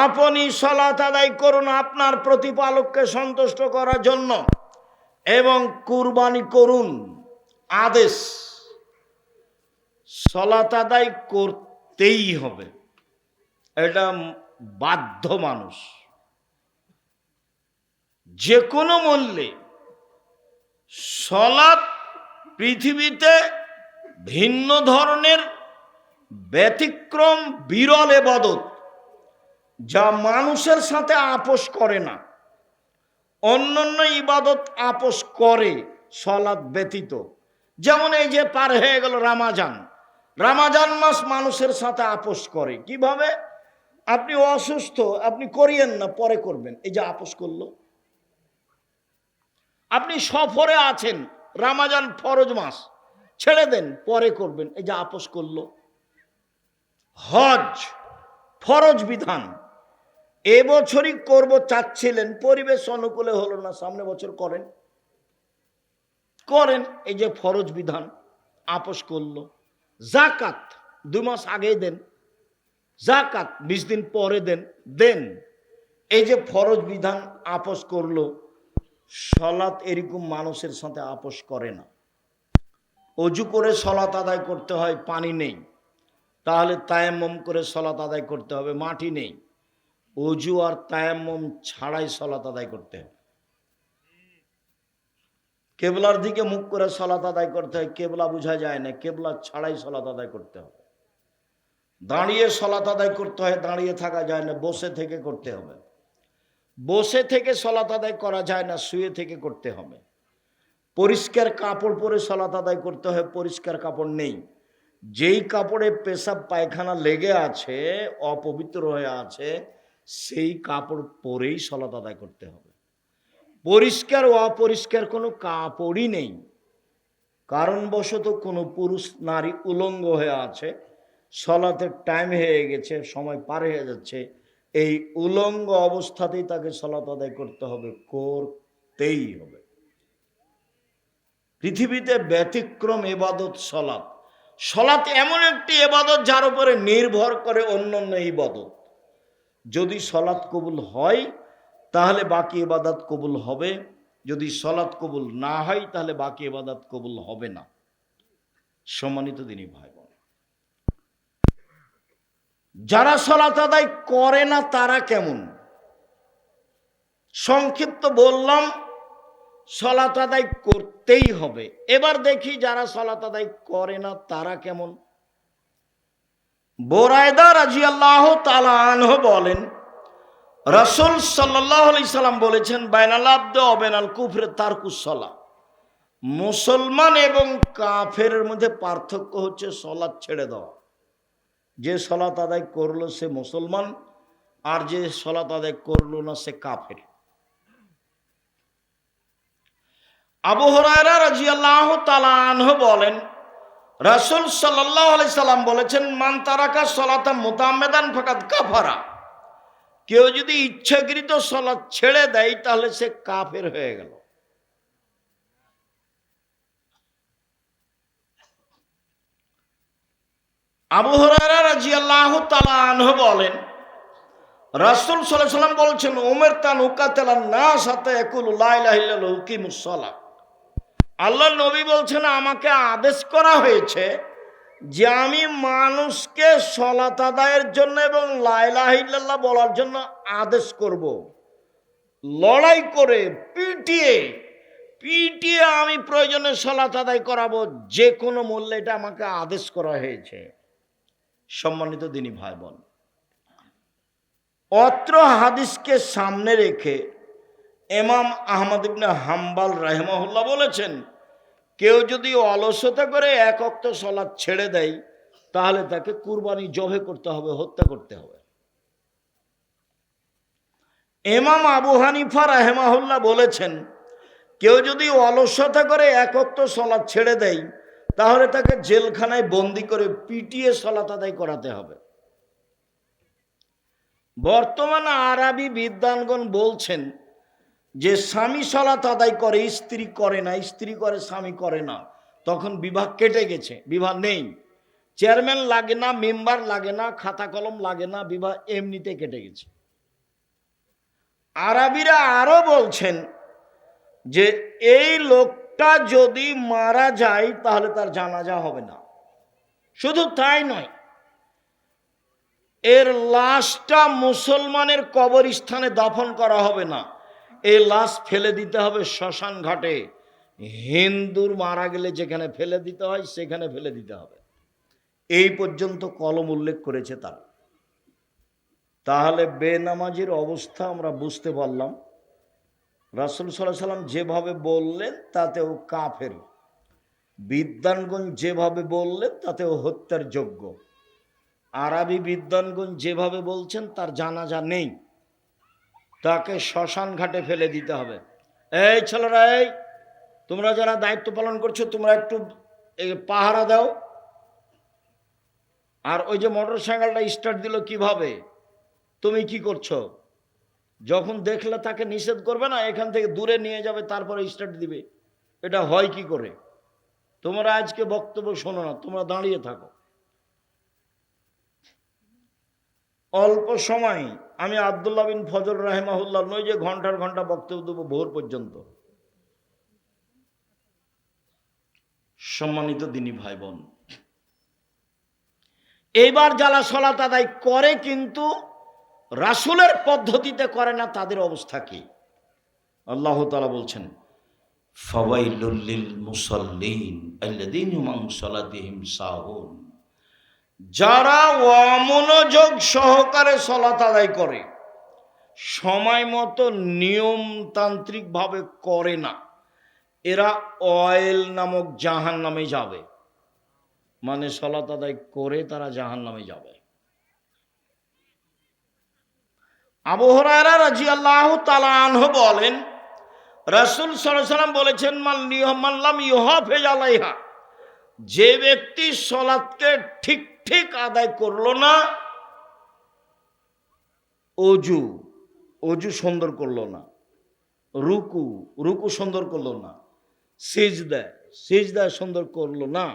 S1: আপনি সালাত আদায় করুন আপনার প্রতিপালককে সন্তুষ্ট করার জন্য, এবং কুরবানি করুন আদেশ। সালাত আদায় করতেই হবে, এটা বাধ্য মানুষ, যে কোনো মূল্যে। সালাত পৃথিবীতে ভিন্ন ধরনের ব্যতিক্রম বিরল ইবাদত, যা মানুষের সাথে আপোষ করে না। অন্যান্য ইবাদত আপোষ করে সালাত ব্যতীত। যেমন এই যে পার হয়ে গেল রমাজান, রমাজান মাস মানুষের সাথে আপোষ করে। কিভাবে? আপনি অসুস্থ, আপনি করিয়েন না, পরে করবেন, এই যে আপোষ করলো। আপনি সফরে আছেন, রমাজান ফরজ মাস, ছেড়ে দেন, পরে করবেন, এই যে আপোষ করলো। হজ ফরজ বিধান, এবছরই করব চাচ্ছিলেন, পরিবেশ অনুকূলে হলো না, সামনে বছর করেন, এই যে ফরজ বিধান, আপোষ করলো। যাকাত 2 মাস আগে দেন, যাকাত 20 দিন পরে দেন, এই যে ফরজ বিধান আপোষ করলো। সালাত এরকম মানুষের সাথে আপোষ করে না। অজু করে সালাত আদায় করতে হয়, পানি নেই, তাহলে তায়াম্মুম করে সালাত আদায় করতে হবে, মাটি নেই, অজু আর তায়াম্মুম ছাড়াই সালাত আদায় করতে হবে। কেবলার দিকে মুখ করে সালাত আদায় করতে হয়, কেবলা বোঝা যায় না, কেবলা ছাড়াই সালাত আদায় করতে হবে। দাঁড়িয়ে সালাত আদায় করতে হয়, দাঁড়িয়ে থাকা যায় না, বসে থেকে করতে হবে। বসে থেকে সালাত আদায় করা যায় না, শুয়ে থেকে করতে হবে। পরিষ্কার কাপড় পরে সালাত আদায় করতে হয়, পরিষ্কার কাপড় নেই, যেই কাপড়ে পেশাব পায়খানা লেগে আছে, অপবিত্র হয়ে আছে, সেই কাপড় পরেই সালাত আদায় করতে হবে। পরিষ্কার ও অপরিষ্কার কোনো কাপড়ই নেই। কারণবশত কোনো পুরুষ নারী উলঙ্গ হয়ে আছে, সালাতের টাইম হয়ে গেছে, সময় পার হয়ে যাচ্ছে, এই উলঙ্গ অবস্থাতেই তাকে সালাত আদায় করতে হবে, করতেই হবে। পৃথিবীতে ব্যতিক্রম ইবাদত সালাত। সালাত এমন একটি ইবাদত যার উপরে নির্ভর করে অন্যান্য ইবাদত। যদি সালাত কবুল হয় তাহলে বাকি ইবাদত কবুল হবে, যদি সালাত কবুল না হয় তাহলে বাকি ইবাদত কবুল হবে না। সম্মানিত দিনী ভাই বোন, যারা সালাত আদায় করে না তারা কেমন? সংক্ষিপ্ত বললাম, সালাত আদায় করতেই হবে। এবার দেখি যারা সালাত আদায় করে না তারা কেমন। বুরায়দা রাদিয়াল্লাহু তাআলা আনহু বলেন, রাসূল সাল্লাল্লাহু আলাইহি সাল্লাম বলেছেন, বাইনাল আবদি ওয়া বাইনাল কুফরি তারকুস সালাহ। মুসলমান এবং কাফেরের মধ্যে পার্থক্য হচ্ছে সালাত ছেড়ে দেওয়া। যে সালাত আদায় করলো সে মুসলমান, আর যে সালাত আদায় করলো না সে কাফের। আবু হুরায়রা রাদিয়াল্লাহু তাআলা আনহু বলেন, রাসূল সাল্লাল্লাহু আলাইহি সাল্লাম বলেছেন, মান তারাকা সালাতা মুতাআম্মিদান ফাকাদ কাফারা। কেউ যদি ইচ্ছাকৃত সালাত ছেড়ে দেয় তাহলে সে কাফের হয়ে গেল। আবু হুরায়রা রাদিয়াল্লাহু তাআলা আনহু বলেন, রাসূল সাল্লাল্লাহু আলাইহি সাল্লাম বলেছেন, উমিরতু আন উকাতিলান নাস হাত্তা ইয়াকুলু লা ইলাহা ইল্লাল্লাহু ইকিমুস সালাহ। আল্লাহর নবী বলছেন, আমাকে আদেশ করা হয়েছে যে আমি মানুষকে সালাত আদায়ের জন্য এবং লা ইলাহা ইল্লাল্লাহ বলার জন্য আদেশ করব। লড়াই করে পিটিয়ে পিটিয়ে আমি প্রয়োজনে সালাত আদায় করাবো, যে কোনো মূল্যে। এটা আমাকে আদেশ করা হয়েছে। সম্মানিত দিনী ভাই বোন, অত্র হাদিসকে সামনে রেখে ইমাম আহমদ ইবনে হাম্বল রাহিমাহুল্লাহ বলেছেন, কেউ যদি অলসতা করে এক ওয়াক্ত সালাত ছেড়ে দেয় তাহলে তাকে কুরবানি জবে করতে হবে, হত্যা করতে হবে। ইমাম আবু হানিফা রাহিমাহুল্লাহ বলেছেন, কেউ যদি অলসতা করে এক ওয়াক্ত সালাত ছেড়ে দেয় তাহলে তাকে জেলখানায় বন্দি করে পিটিয়ে সালাত আদায় করাতে হবে। বর্তমানে আরবি বিদ্বানগণ বলছেন যে স্বামী সালাত আদায় করে, স্ত্রী করে না, স্ত্রী করে স্বামী করে না, তখন বিবাহ কেটে গেছে, বিবাহ নেই। চেয়ারম্যান লাগে না, মেম্বার লাগে না, খাতা কলম লাগে না, বিবাহ এমনিতে কেটে গেছে। আরবিরা আরো বলছেন যে এই লোকটা যদি মারা যায় তাহলে তার জানাজা হবে না। শুধু তাই নয়, এর লাশটা মুসলমানের কবরস্থানে দাফন করা হবে না, এই লাশ ফেলে দিতে হবে শ্মশান ঘাটে। হিন্দুর মারা গেলে যেখানে ফেলে দিতে হয় সেখানে ফেলে দিতে হবে। এই পর্যন্ত কলম উল্লেখ করেছে তারা। তাহলে বেনামাজির অবস্থা আমরা বুঝতে পারলাম। রাসূল সাল্লাল্লাহু আলাইহি সাল্লাম যেভাবে বললেন তাতেও কাফের, বিদ্বানগণ যেভাবে বললেন তাতেও হত্যার যোগ্য। আরবি বিদ্বানগণ যেভাবে বলছেন তার জানাজা নেই, তাকে শ্মশান ঘাটে ফেলে দিতে হবে। এই ছেলেরা, এই তোমরা যারা দায়িত্ব পালন করছো তোমরা একটু পাহারা দাও। আর ওই যে মোটর সাইকেলটা স্টার্ট দিল কিভাবে, তুমি কি করছো? যখন দেখলে তাকে নিষেধ করবে না, এখান থেকে দূরে নিয়ে যাবে, তারপরে স্টার্ট দিবে। এটা হয় কি করে? তোমরা আজকে বক্তব্য শোনো না, তোমরা দাঁড়িয়ে থাকো। অল্প সময় আমি আব্দুল্লাহ বিন ফজল রাহিমাহুল্লাহ নয় যে ঘন্টার ঘন্টা বক্তব্য দেবো ভোর পর্যন্ত। সম্মানিত দিনী ভাই বোন, এইবার যারা সালাত আদায় করে কিন্তু রাসূলের পদ্ধতিতে করে না, তাদের অবস্থা কি? আল্লাহ তাআলা বলছেন, ফাওয়াইলুল লিল মুসাল্লিন আল্লাযীনা হুম আন সালাতিহিম সাহুন। যারা অমনোযোগ সহকারে সালাত আদায় করে, সময় মতো নিয়মতান্ত্রিকভাবে করে না, এরা অয়েল নামক জাহান্নামে যাবে। মানে সালাত আদায় করে তারা জাহান্নামে যাবে। আবু হুরায়রা রাদিয়াল্লাহু তাআলা আনহু বলেন, রাসূল সাল্লাল্লাহু আলাইহি ওয়াসাল্লাম বলেছেন, মান লাম ইউহাফিজ আলাইহা, যে ব্যক্তি সালাতকে ঠিক ঠিক আদায় করলো না, অজু সুন্দর করলো না, রুকু সুন্দর করলো না, সিজদা সুন্দর করলো না,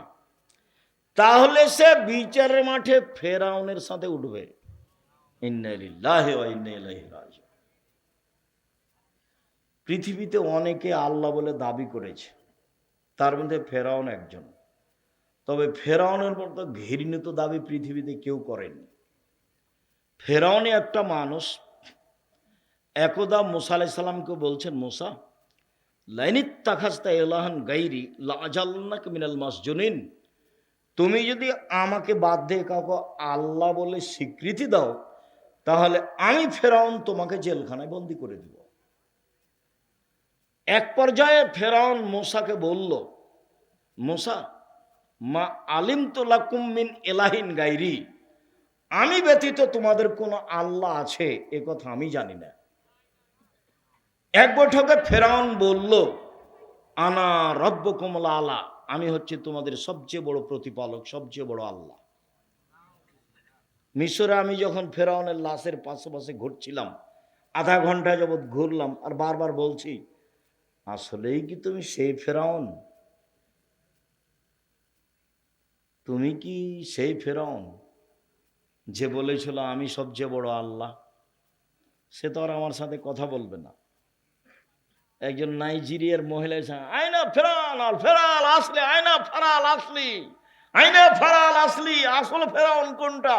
S1: তাহলে সে বিচারের মাঠে ফেরাউনের সাথে উঠবে। ইন্না লিল্লাহি ওয়া ইন্না ইলাইহি রাজিউন। পৃথিবীতে অনেকে আল্লাহ বলে দাবি করেছে, তার মধ্যে ফেরাউন একজন। তবে ফেরাউনের মতো ঘৃণিত দাবি পৃথিবীতে কেউ করেনি। ফেরাউনি একটা মানুষ একদা মুসা আলাইহিস সালামকে বলছেন, মুসা লাইনিত তাখাস্তা ইলাহান গাইরি লাজাল্লাকা মিনাল মাসজুনিন, তুমি যদি আমাকে বাদ দিয়ে কাউকে আল্লাহ বলে স্বীকৃতি দাও তাহলে আমি ফেরাউন তোমাকে জেলখানায় বন্দি করে দিব। এক পর্যায়ে ফেরাউন মুসাকে বলল, মুসা মা আলিম তো লাকুম মিন ইলাহিন গাইরি, আমি ব্যতীত তোমাদের কোনো আল্লাহ আছে এ কথা আমি জানি না। এক বৈঠকে ফেরাউন বলল, আনা রব্বুকুমুল আলা, আমি হচ্ছে তোমাদের সবচেয়ে বড় প্রতিপালক, সবচেয়ে বড় আল্লাহ। মিশরে আমি যখন ফেরাউনের লাশের পাশে পাশে ঘুরছিলাম, আধা ঘন্টা যাবৎ ঘুরলাম আর বারবার বলছি, আসলেই কি তুমি সেই ফেরাউন? তুমি কি সেই ফেরাউন যে বলেছিল আমি সবচেয়ে বড় আল্লাহ? সে তো আর আমার সাথে কথা বলবে না। একজন নাইজেরিয়ার মহিলা এসে, আয়না ফেরাল আর ফেরাল আসলে, আয়না ফেরাল আসলি, আয়না ফেরাল আসলি, আসল ফেরাউন কোনটা,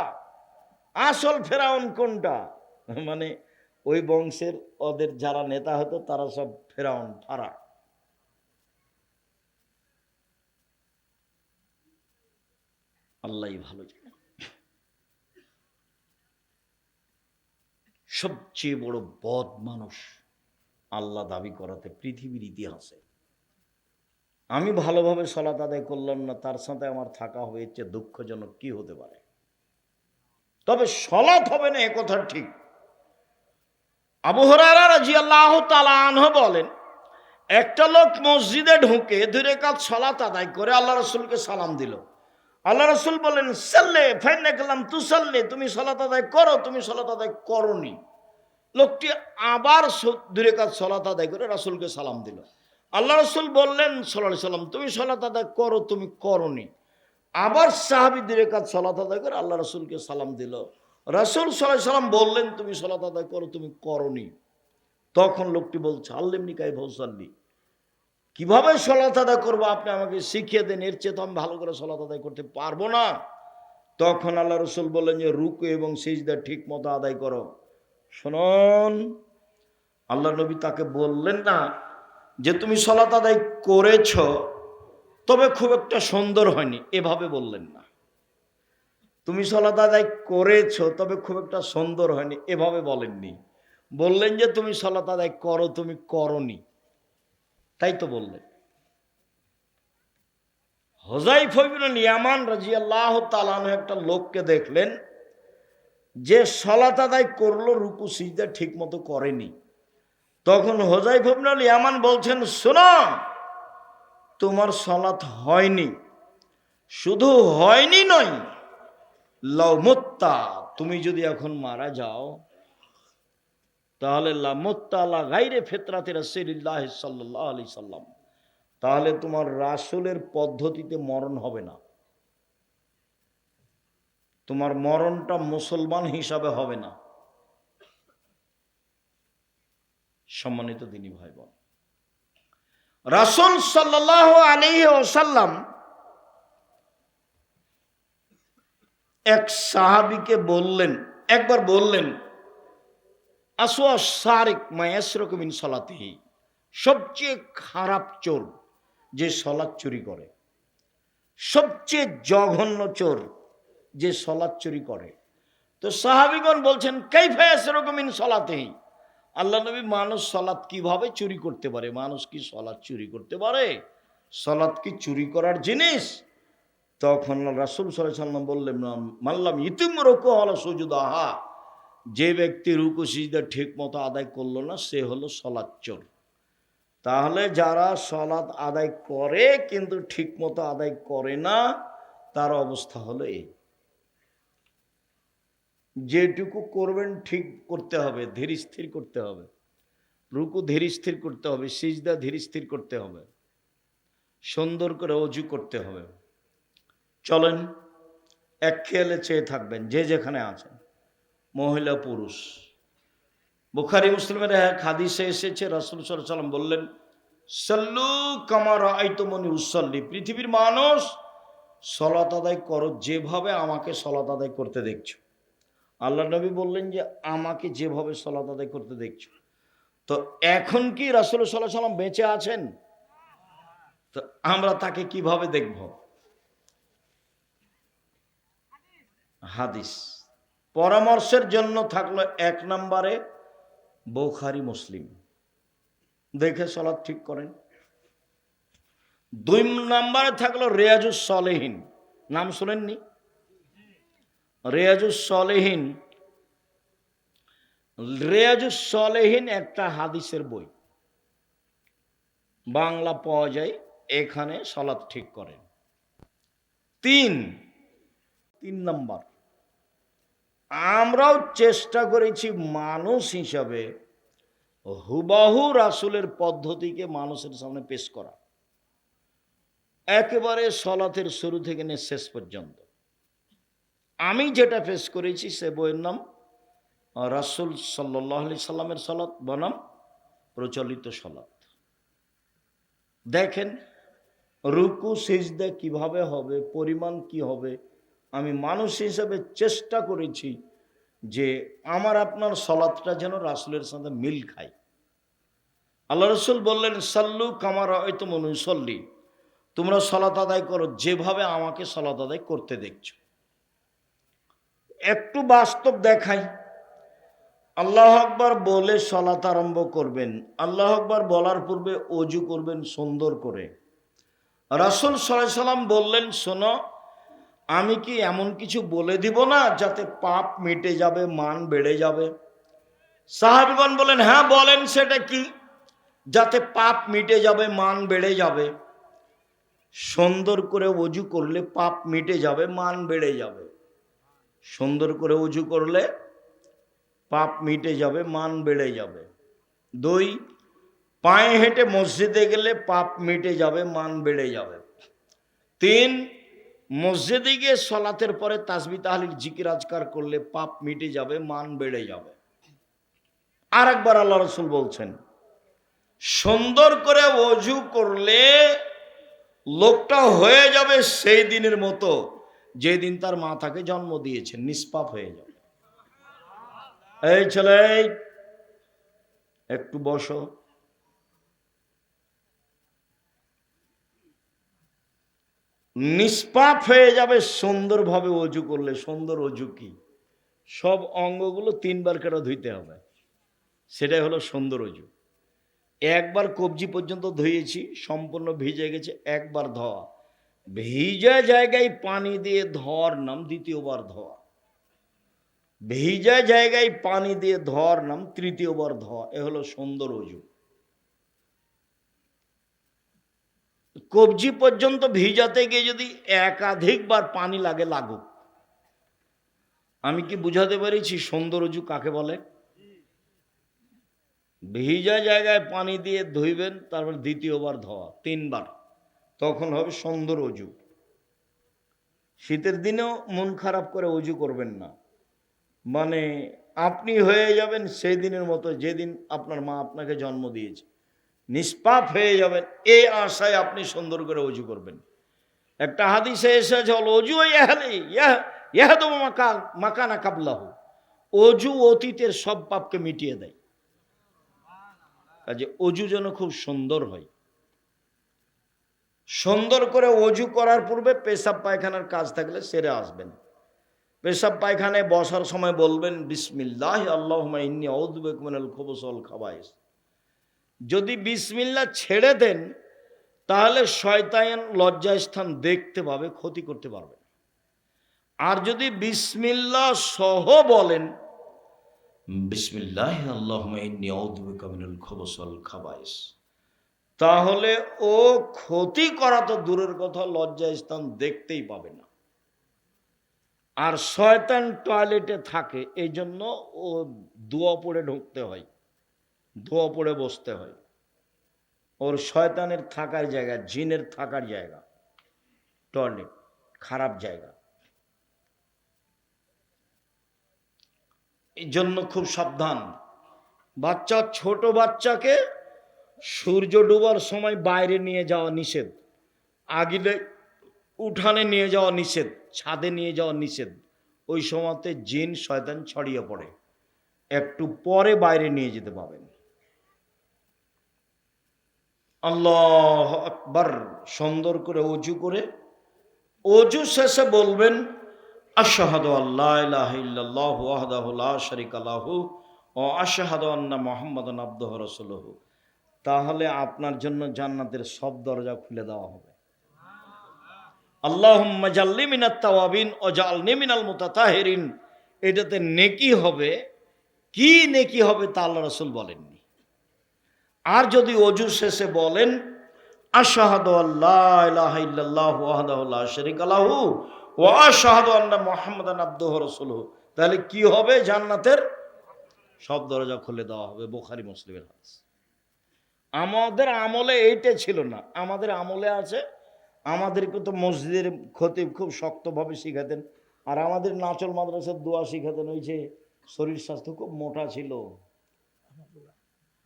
S1: আসল ফেরাউন কোনটা? মানে ওই বংশের ওদের যারা নেতা হতো তারা সব ফেরাউন ফারা। আল্লাহ ভালো জানে। সবচেয়ে বড় বদ মানুষ আল্লাহ দাবি করাতে পৃথিবীর ইতিহাসে। আমি ভালোভাবে সালাত আদায় করলাম না, তার সাথে আমার থাকা হবে, এর চেয়ে দুঃখজনক কি হতে পারে? তবে সালাত হবে না এ কথা ঠিক। আবু হুরায়রা রাদিয়াল্লাহু তাআলা আনহু বলেন, একটা লোক মসজিদে ঢুকে 2 রাকাত সালাত আদায় করে আল্লাহ রাসূলকে সালাম দিল। আল্লাহ রাসূল বলেন, সাল্লে ফাইন্নাকা লাম তুসাল্লি, তুমি সালাত আদায় করো, তুমি সালাত আদায় করোনি। লোকটি আবার 2 রাকাত সালাত আদায় করে রাসূলকে সালাম দিল। আল্লাহ রাসূল বললেন সাল্লাল্লাহু আলাইহি সাল্লাম, তুমি সালাত আদায় করো, তুমি করোনি। আবার সাহাবী 2 রাকাত সালাত আদায় করে আল্লাহ রাসূলকে সালাম দিল। রাসূল সাল্লাল্লাহু আলাইহি সাল্লাম বললেন, তুমি সালাত আদায় করো, তুমি করোনি। তখন লোকটি বলছে, আল্লিমনি কাইফা উসাল্লি, কিভাবে সালাত আদায় করবো আপনি আমাকে শিখিয়ে দেন, এর চেয়ে তো আমি ভালো করে সালাত আদায় করতে পারবো না। তখন আল্লাহ রাসূল বললেন যে রুকু এবং সিজদা ঠিক মতো আদায় করো। শুনুন, আল্লাহ নবী তাকে বললেন না যে তুমি সালাত আদায় করেছ তবে খুব একটা সুন্দর হয়নি, এভাবে বললেন না। তুমি সালাত আদায় করেছ তবে খুব একটা সুন্দর হয়নি, এভাবে বলেননি। বললেন যে তুমি সালাত আদায় করো, তুমি করনি, তাই তো বললেন। হুযায়ফা ইবনে ইয়ামান রাদিয়াল্লাহু তাআলা আনহু একটা লোককে দেখলেন যে সালাত আদায় করলো, রুকু সিজদা ঠিক মতো করেনি। তখন হুযায়ফা ইবনে ইয়ামান বলছেন, শোনো, তোমার সালাত হয়নি, শুধু হয়নি নয়, লাউ মুত্তা, তুমি যদি এখন মারা যাও তাহলে লা মুত্তা আলা গায়রি ফিতরাতি রাসূলিল্লাহ সাল্লাল্লাহু আলাইহি সাল্লাম, তাহলে তোমার রাসূলের পদ্ধতিতে মরণ হবে না, তোমার মরণটা মুসলমান হিসাবে হবে না। সম্মানিত দিনী ভাই বোন, রাসূল সাল্লাল্লাহু আলাইহি ওয়াসাল্লাম এক সাহাবীকে বললেন, একবার বললেন, আসওয়া সারিক মা ইয়াসরুকু মিন সালাতিহি, সবচেয়ে খারাপ চোর যে সালাত চুরি করে, সবচেয়ে জঘন্য চোর যে সালাত চুরি করে। তো সাহাবীগণ বলছেন, কাইফা ইয়াসরুকু মিন সালাতিহি, আল্লাহ নবী, মানুষ সালাত কিভাবে চুরি করতে পারে? মানুষ কি সালাত চুরি করতে পারে? সালাত কি চুরি করার জিনিস? তখন রাসূল সাল্লাল্লাহু আলাইহি ওয়াসাল্লাম বললেন, মাল্লাম ইতিম রুকু ওয়ালা সুজুদাহা, যে ব্যক্তি রুকু সিজদা ঠিক মতো আদায় করলো না সে হলো সালাত চোর। তাহলে যারা সালাত আদায় করে কিন্তু ঠিক মতো আদায় করে না, তার অবস্থা হলো এই। যেটুকু করবেন ঠিক করতে হবে, ধীর স্থির করতে হবে, রুকু ধীর স্থির করতে হবে, সিজদা ধীর স্থির করতে হবে, সুন্দর করে ওযু করতে হবে। চলেন এক খেয়ালে চেয়ে থাকবেন যে যেখানে আছেন, মহিলা পুরুষ। বুখারী মুসলিমের এক হাদিসে এসেছে, রাসূল সাল্লাল্লাহু আলাইহি ওয়াসাল্লাম বললেন, সাল্লু কামা রাআইতুমুনি উসাল্লি, পৃথিবীর মানুষ সালাত আদায় করো যেভাবে আমাকে সালাত আদায় করতে দেখছো। আল্লাহ নবী বললেন যে আমাকে যেভাবে সালাত আদায় করতে দেখছো, তো এখন কি রাসূল সাল্লাল্লাহু আলাইহি ওয়াসাল্লাম বেঁচে আছেন? তো আমরা তাকে কিভাবে দেখব? হাদিস। পরামর্শের জন্য থাকলো 1 নম্বরে বুখারী মুসলিম, দেখে সালাত ঠিক করেন। 2 নম্বরে থাকলো রিয়াজুস সলিহিন, নাম শুনেননি? রিয়াজুস সলিহিন, রিয়াজুস সলিহিন একটা হাদিসের বই, বাংলা পাওয়া যায়, এখানে সালাত ঠিক করেন। 3 নম্বর, আমরাও চেষ্টা করেছি মানুষ হিসাবে হুবাহু রাসূলের পদ্ধতিকে মানুষের সামনে পেশ করা, একেবারে সালাতের শুরু থেকে নিয়ে শেষ পর্যন্ত। আমি যেটা পেশ করেছি সে বইয়ের নাম রাসূল সাল্লাল্লাহু আলাইহি সাল্লামের সালাত বনাম প্রচলিত সালাত। দেখেন রুকু সিজদা কিভাবে হবে, পরিমাণ কি হবে। আমি মানুষ হিসেবে চেষ্টা করেছি যে আমার আপনার সালাতটা যেন রাসূলের সাথে মিল খায়। আল্লাহ রাসূল বললেন, সাল্লু কামা রাআইতুমুনি উসাল্লি, তোমরা সালাত আদায় করো যেভাবে আমাকে সালাত আদায় করতে দেখছো। একটু বাস্তব দেখাই। আল্লাহু আকবার বলে সালাত আরম্ভ করবেন। আল্লাহু আকবার বলার পূর্বে ওযু করবেন সুন্দর করে। রাসূল সাল্লাল্লাহু আলাইহি সাল্লাম বললেন, শোনো, আমি কি এমন কিছু বলে দিব না যাতে পাপ মিটে যাবে, মান বেড়ে যাবে? সাহাবীগণ বলেন, হ্যাঁ বলেন, সেটা কি? যাতে পাপ মিটে যাবে, মান বেড়ে যাবে। সুন্দর করে ওযু করলে পাপ মিটে যাবে, মান বেড়ে যাবে। সুন্দর করে ওযু করলে পাপ মিটে যাবে, মান বেড়ে যাবে। 2, পায়ে হেঁটে মসজিদে গেলে পাপ মিটে যাবে, মান বেড়ে যাবে। 3, মসজিদে গিয়ে সালাতের পরে তাসবিহ তাহলিল জিকির আজকার করলে পাপ মিটে যাবে, মান বেড়ে যাবে। আরেকবার আল্লাহ রাসূল বলছেন, সুন্দর করে ওযু করলে লোকটা হয়ে যাবে সেই দিনের মতো যেদিন তার মা তাকে জন্ম দিয়েছেন, নিষ্পাপ হয়ে যাবে। এই ছেলে, একটু বসো। নিষ্পাপ হয়ে যাবে সুন্দরভাবে ওযু করলে। সুন্দর ওযু কি? সব অঙ্গগুলো 3 বার করে ধুইতে হবে, সেটাই হলো সুন্দর ওযু। একবার কবজি পর্যন্ত ধুয়েছি, সম্পূর্ণ ভিজে গেছে, একবার ধোয়া। ভিজা জায়গায় পানি দিয়ে ধোয়ার নাম দ্বিতীয়বার ধোয়া। ভিজা জায়গায় পানি দিয়ে ধোয়ার নাম তৃতীয়বার ধোয়া। এ হলো সুন্দর ওযু। কবজি পর্যন্ত ভিজাতে গিয়ে যদি একাধিকবার পানি লাগে, লাগুক। আমি কি বুঝাতে পেরেছি সুন্দর ওযু কাকে বলে? ভিজা জায়গায় পানি দিয়ে ধুইবেন, তারপর দ্বিতীয়বার ধোয়া, 3 বার, তখন হবে সুন্দর ওযু। শীতের দিনেও মন খারাপ করে ওযু করবেন না, মানে আপনি হয়ে যাবেন সেই দিনের মতো যেদিন আপনার মা আপনাকে জন্ম দিয়েছে, নিষ্পাপ হয়ে যাবেন, এই আশায় আপনি সুন্দর করে ওযু করবেন। একটা হাদিসে এসেছে, ওযু ইয়াহদু মাকানা কাবলাহু, ওযু অতীতের সব পাপকে মিটিয়ে দেয়। কাজে ওযু যেন খুব সুন্দর হয়। সুন্দর করে ওযু করার পূর্বে পেশাব পায়খানার কাজ থাকলে সেরে আসবেন। পেশাব পায়খানায় বসার সময় বলবেন, বিসমিল্লাহ আল্লাহুম্মা ইন্নী আউযু বিকা মিনাল খুবুসি ওয়াল খাবায়েস। যদি বিসমিল্লাহ ছেড়ে দেন তাহলে শয়তান লজ্জাস্থান দেখতে পাবে, ক্ষতি করতে পারবে। আর যদি বিসমিল্লাহ সহ বলেন, বিসমিল্লাহ আল্লাহুম্মা ইন্নী আউযু বিকা মিনাল খুবুসি ওয়াল খাবায়েস, তাহলে ও ক্ষতি করা তো দূরের কথা, লজ্জাস্থান দেখতেই পাবে না। আর শয়তান টয়লেটে থাকে, এই জন্য ও দোয়া পড়ে ঢুকতে হয়, দোয়া পড়ে বসতে হয়। ওর শয়তানের থাকার জায়গা, জিনের থাকার জায়গা টয়লেট, খারাপ জায়গা। এই জন্য খুব সাবধান। বাচ্চা, ছোট বাচ্চাকে সূর্য ডোবার সময় বাইরে নিয়ে যাওয়া নিষেধ, আগিলে উঠানে নিয়ে যাওয়া নিষেধ, ছাদে নিয়ে যাওয়া নিষেধ। ওই সময়তে জিন শয়তান ছড়িয়ে পড়ে, একটু পরে বাইরে নিয়ে যেতে পাবেন। আল্লাহ আকবার, সুন্দর করে অজু করে অজু শেষে বলবেন আশহাদু আল্লা ইলাহা ইল্লাল্লাহু ওয়াহদাহু লা শারীকা লাহু ওয়া আশহাদু আন্না মুহাম্মাদান আবদুহু ওয়া রাসূলুহু। তাহলে আপনার জন্য জান্নাতের সব দরজা খুলে দেওয়া হবে। আল্লাহুম্মা জাল্লি মিনাত তাওয়াবিন ওয়া জাআলনি মিনাল মুতাতাহিরিন। এটাতে নেকি হবে, কি নেকি হবে তা আল্লাহ রাসূল বলেননি। আর যদি অজু শেষে বলেন আশহাদু আল্লা ইলাহা ইল্লাল্লাহু ওয়াহদাহু লা শারীকা লাহু ওয়া আশহাদু আন্না মুহাম্মাদান আবদুহু ওয়া রাসূলুহু, তাহলে কি হবে? জান্নাতের সব দরজা খুলে দেওয়া হবে। বুখারী মুসলিমের হাদিস। আমাদের আমলে এইটা ছিল না, আমাদের আমলে আছে। আমাদেরকে তো মসজিদের খতিব খুব শক্তভাবে শিখাতেন, আর আমাদের নাচল মাদ্রাসার দোয়া শিখাতেন। ওই যে শরীর স্বাস্থ্য খুব মোটা ছিল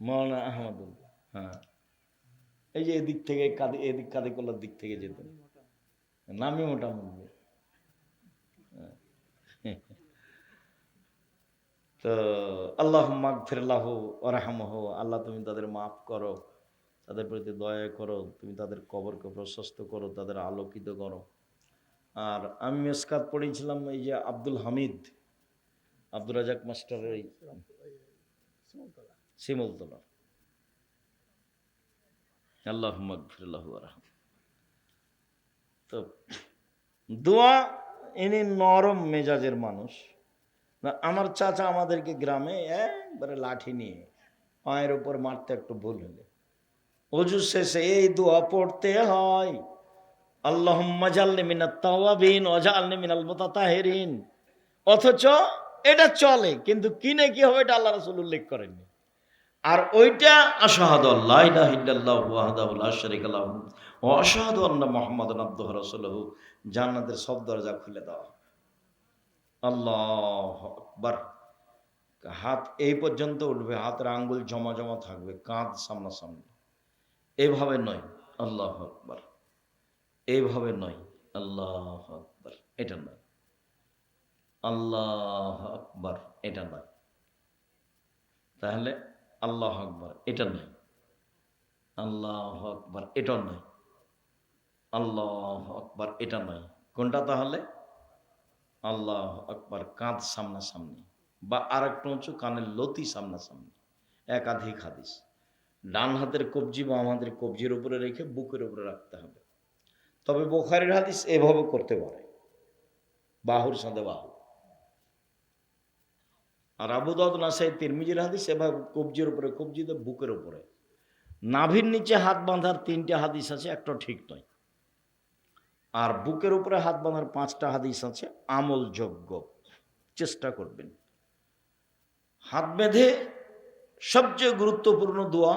S1: মৌলানা আহমদুল্লাহ, হ্যাঁ, এই যে এদিক থেকে এদিক কাদিকলার দিক থেকে যেতেন, নামি মোটামুটি। তো আল্লাহ মাগফির লাহু ওয়ারহামহু, আল্লাহ তুমি তাদের মাফ করো, তাদের প্রতি দয়া করো, তুমি তাদের কবরকে প্রশস্ত করো, তাদের আলোকিত করো। আর আমি মেসকাত পড়েছিলাম এই যে আব্দুল হামিদ, আব্দুর রাজাক মাস্টারের এই শিমুলতলা। আল্লাহ মাগফির লাহু ওয়ারহামহু। তো দোয়া, ইনি নরম মেজাজের মানুষ। আমার চাচা আমাদেরকে গ্রামে একবারে লাঠি নিয়ে পায়ের উপর মারতে একটু ভুল হলে অজু শেষে এই দোয়া পড়তে হয়, আল্লাহুম্মা জাল্লি মিনাত তাওয়াবিন ওয়া জাআলনি মিনাল মুতাতাহিরিন। অথচ এটা চলে, কিন্তু কিনে কি হবে এটা আল্লাহ রাসূল উল্লেখ করেননি। আর ওইটা আশহাদু আল্লা ইলাহা ইল্লাল্লাহু ওয়াহদাহু লা শারীকা লাহু ওয়া আশহাদু আন্না মুহাম্মাদান আবদুহু ওয়া রাসূলুহু, জান্নাতের সব দরজা খুলে দেওয়া। আল্লাহু আকবার। হাত এই পর্যন্ত উঠবে, হাতের আঙ্গুল জমা জমা থাকবে, কাঁধ সামনাসামনি। এভাবে নয় আল্লাহু আকবার, এইভাবে নয় আল্লাহু আকবার, এটা নয় আল্লাহু আকবার, এটা নয়। তাহলে আল্লাহু আকবার এটা নয়, আল্লাহু আকবার এটা নয়, আল্লাহু আকবার এটা নয়। কোনটা তাহলে? আল্লাহু আকবার কাঁধ সামনাসামনি, বা আর একটু উঁচু, কানের লতি সামনাসামনি। একাধিক হাদিস। ডান হাতের কবজি বা আমাদের কবজির উপরে রেখে বুকের উপরে রাখতে হবে। তবে বুখারীর হাদিস এভাবে করতে পারে, বাহুর সাথে বাহু। আর আবু দাউদ, নাসাই, তিরমিজির হাদিস এভাবে কবজির উপরে, কবজিতে বুকের উপরে। নাভির নিচে হাত বাঁধার 3টে হাদিস আছে, একটা ঠিক নয়। আর বুকের উপরে হাত বাঁধার 5টা হাদিস আছে আমলযোগ্য, চেষ্টা করবেন। হাত বেঁধে সবচেয়ে গুরুত্বপূর্ণ দোয়া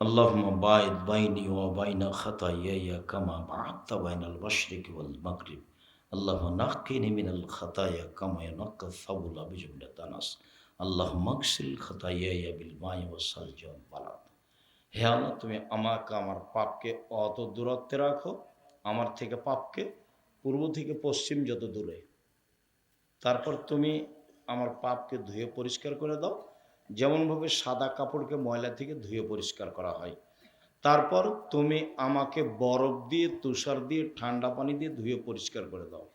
S1: আল্লাহুম্মা বাঈদ বাইনি ওয়া বাইনা খাতায়ায়া কামা বা'আদতা বাইনাল মাশরিকি ওয়াল মাগরিব আল্লাহুম্মা নাক্কিনি মিনাল খাতায়া কামা ইয়ানাক্কাস সাবুল আবিজুল তানাস আল্লাহুম্মা আগসিল খাতায়ায়া বিল মাই ওয়াস সালজি ওয়াল বারাদ। হে আল্লাহ, তুমি আমাকে আমার পাপকে অত দূরত্বে রাখো, আমার থেকে পাপকে পূর্ব থেকে পশ্চিম যত দূরে। তারপর তুমি আমার পাপকে ধুয়ে পরিষ্কার করে দাও, যেমনভাবে সাদা কাপড়কে ময়লা থেকে ধুয়ে পরিষ্কার করা হয়। তারপর তুমি আমাকে বরফ দিয়ে, তুষার দিয়ে, ঠান্ডা পানি দিয়ে ধুয়ে পরিষ্কার করে দাও।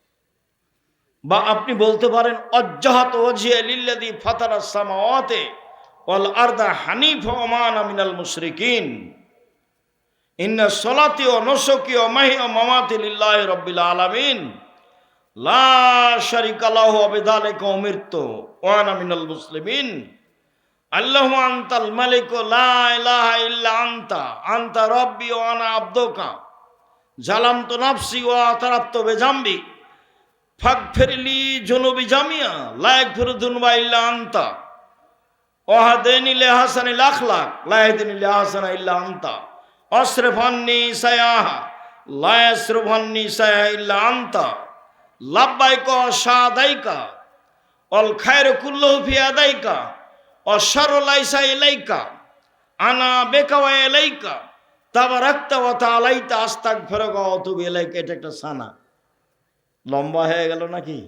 S1: বা আপনি বলতে পারেন ওয়াজ্জাহাত ওয়াজহিয়া লিল্লাযী ফাতারাস সামাওয়াতি ওয়াল আরদা হানিফা ওয়া মা আনা মিনাল মুশরিকিন ইন্না সলাতি ওয়া নুসুকি ওয়া মাহি ওয়া মামাতি লিল্লাহি রাব্বিল আলামিন লা শারীকা লাহু ওয়া বিযালিকা উমিরতু ওয়া আনা মিনাল মুসলিমিন আল্লাহুম্মা আনতাল মালিকু লা ইলাহা ইল্লা আনতা আনতা রাব্বি ওয়া আনা আবদুকা জালামতু নাফসি ওয়া আতারাফতু বিজামবি ফাগফিরলি যুনুবি জামিয়া লা ইয়াগফিরু যুনুবা ইল্লা আনতা ওয়াহদিনি লিহাসানিল আখলাক লা ইয়াহদিনি লিহাসানা ইল্লা আনতা আসরিফ আন্নী সায়াহা লা ইয়াসরিফু আন্নী সায়াহা ইল্লা আনতা লাব্বাইকা ওয়া সাদাইকা ওয়াল খায়রু কুল্লুহু ফি ইয়াদাইকা ওয়া শাররু লাইসা ইলাইকা আনা বিকা ওয়া ইলাইকা তাবারাকতা ওয়া তাআলাইতা আস্তাগফিরুকা ওয়া আতুবু ইলাইকা। এটা একটা সানা, লম্বা হয়ে গেল নাকি?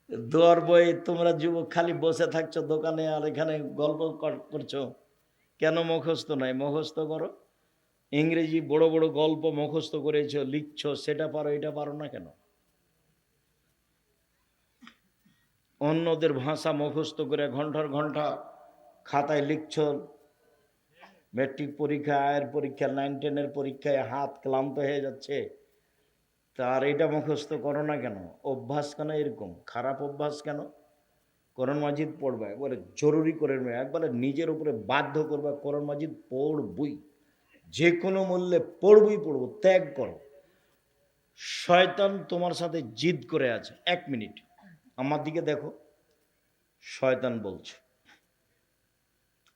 S1: দোয়ার বই তোমরা যুবক খালি বসে থাকছো দোকানে আর এখানে গল্প করছো কেন? মুখস্থ নাই, মুখস্থ করো। ইংরেজি বড় বড় গল্প মুখস্থ করেছো, লিখছো, সেটা পারো, এটা পারো না কেন? অন্যদের ভাষা মুখস্থ করে ঘন্টার ঘন্টা খাতায় লিখছো, ম্যাট্রিক পরীক্ষা, আয়ের পরীক্ষা, 9-10-এর পরীক্ষায় হাত ক্লান্ত হয়ে যাচ্ছে, তার এটা মুখস্থ করো না কেন? অভ্যাস কেন এরকম খারাপ অভ্যাস কেন? কোরআন মাজিদ পড়বে, একবারে জরুরি করে নেবে, একবারে নিজের উপরে বাধ্য করবে, কোরআন মাজিদ পড়বই, যে কোনো মূল্যে পড়বই পড়বো, ত্যাগ করো। শয়তান তোমার সাথে জিদ করে আছে। 1 মিনিট আমার দিকে দেখো, শয়তান বলছে,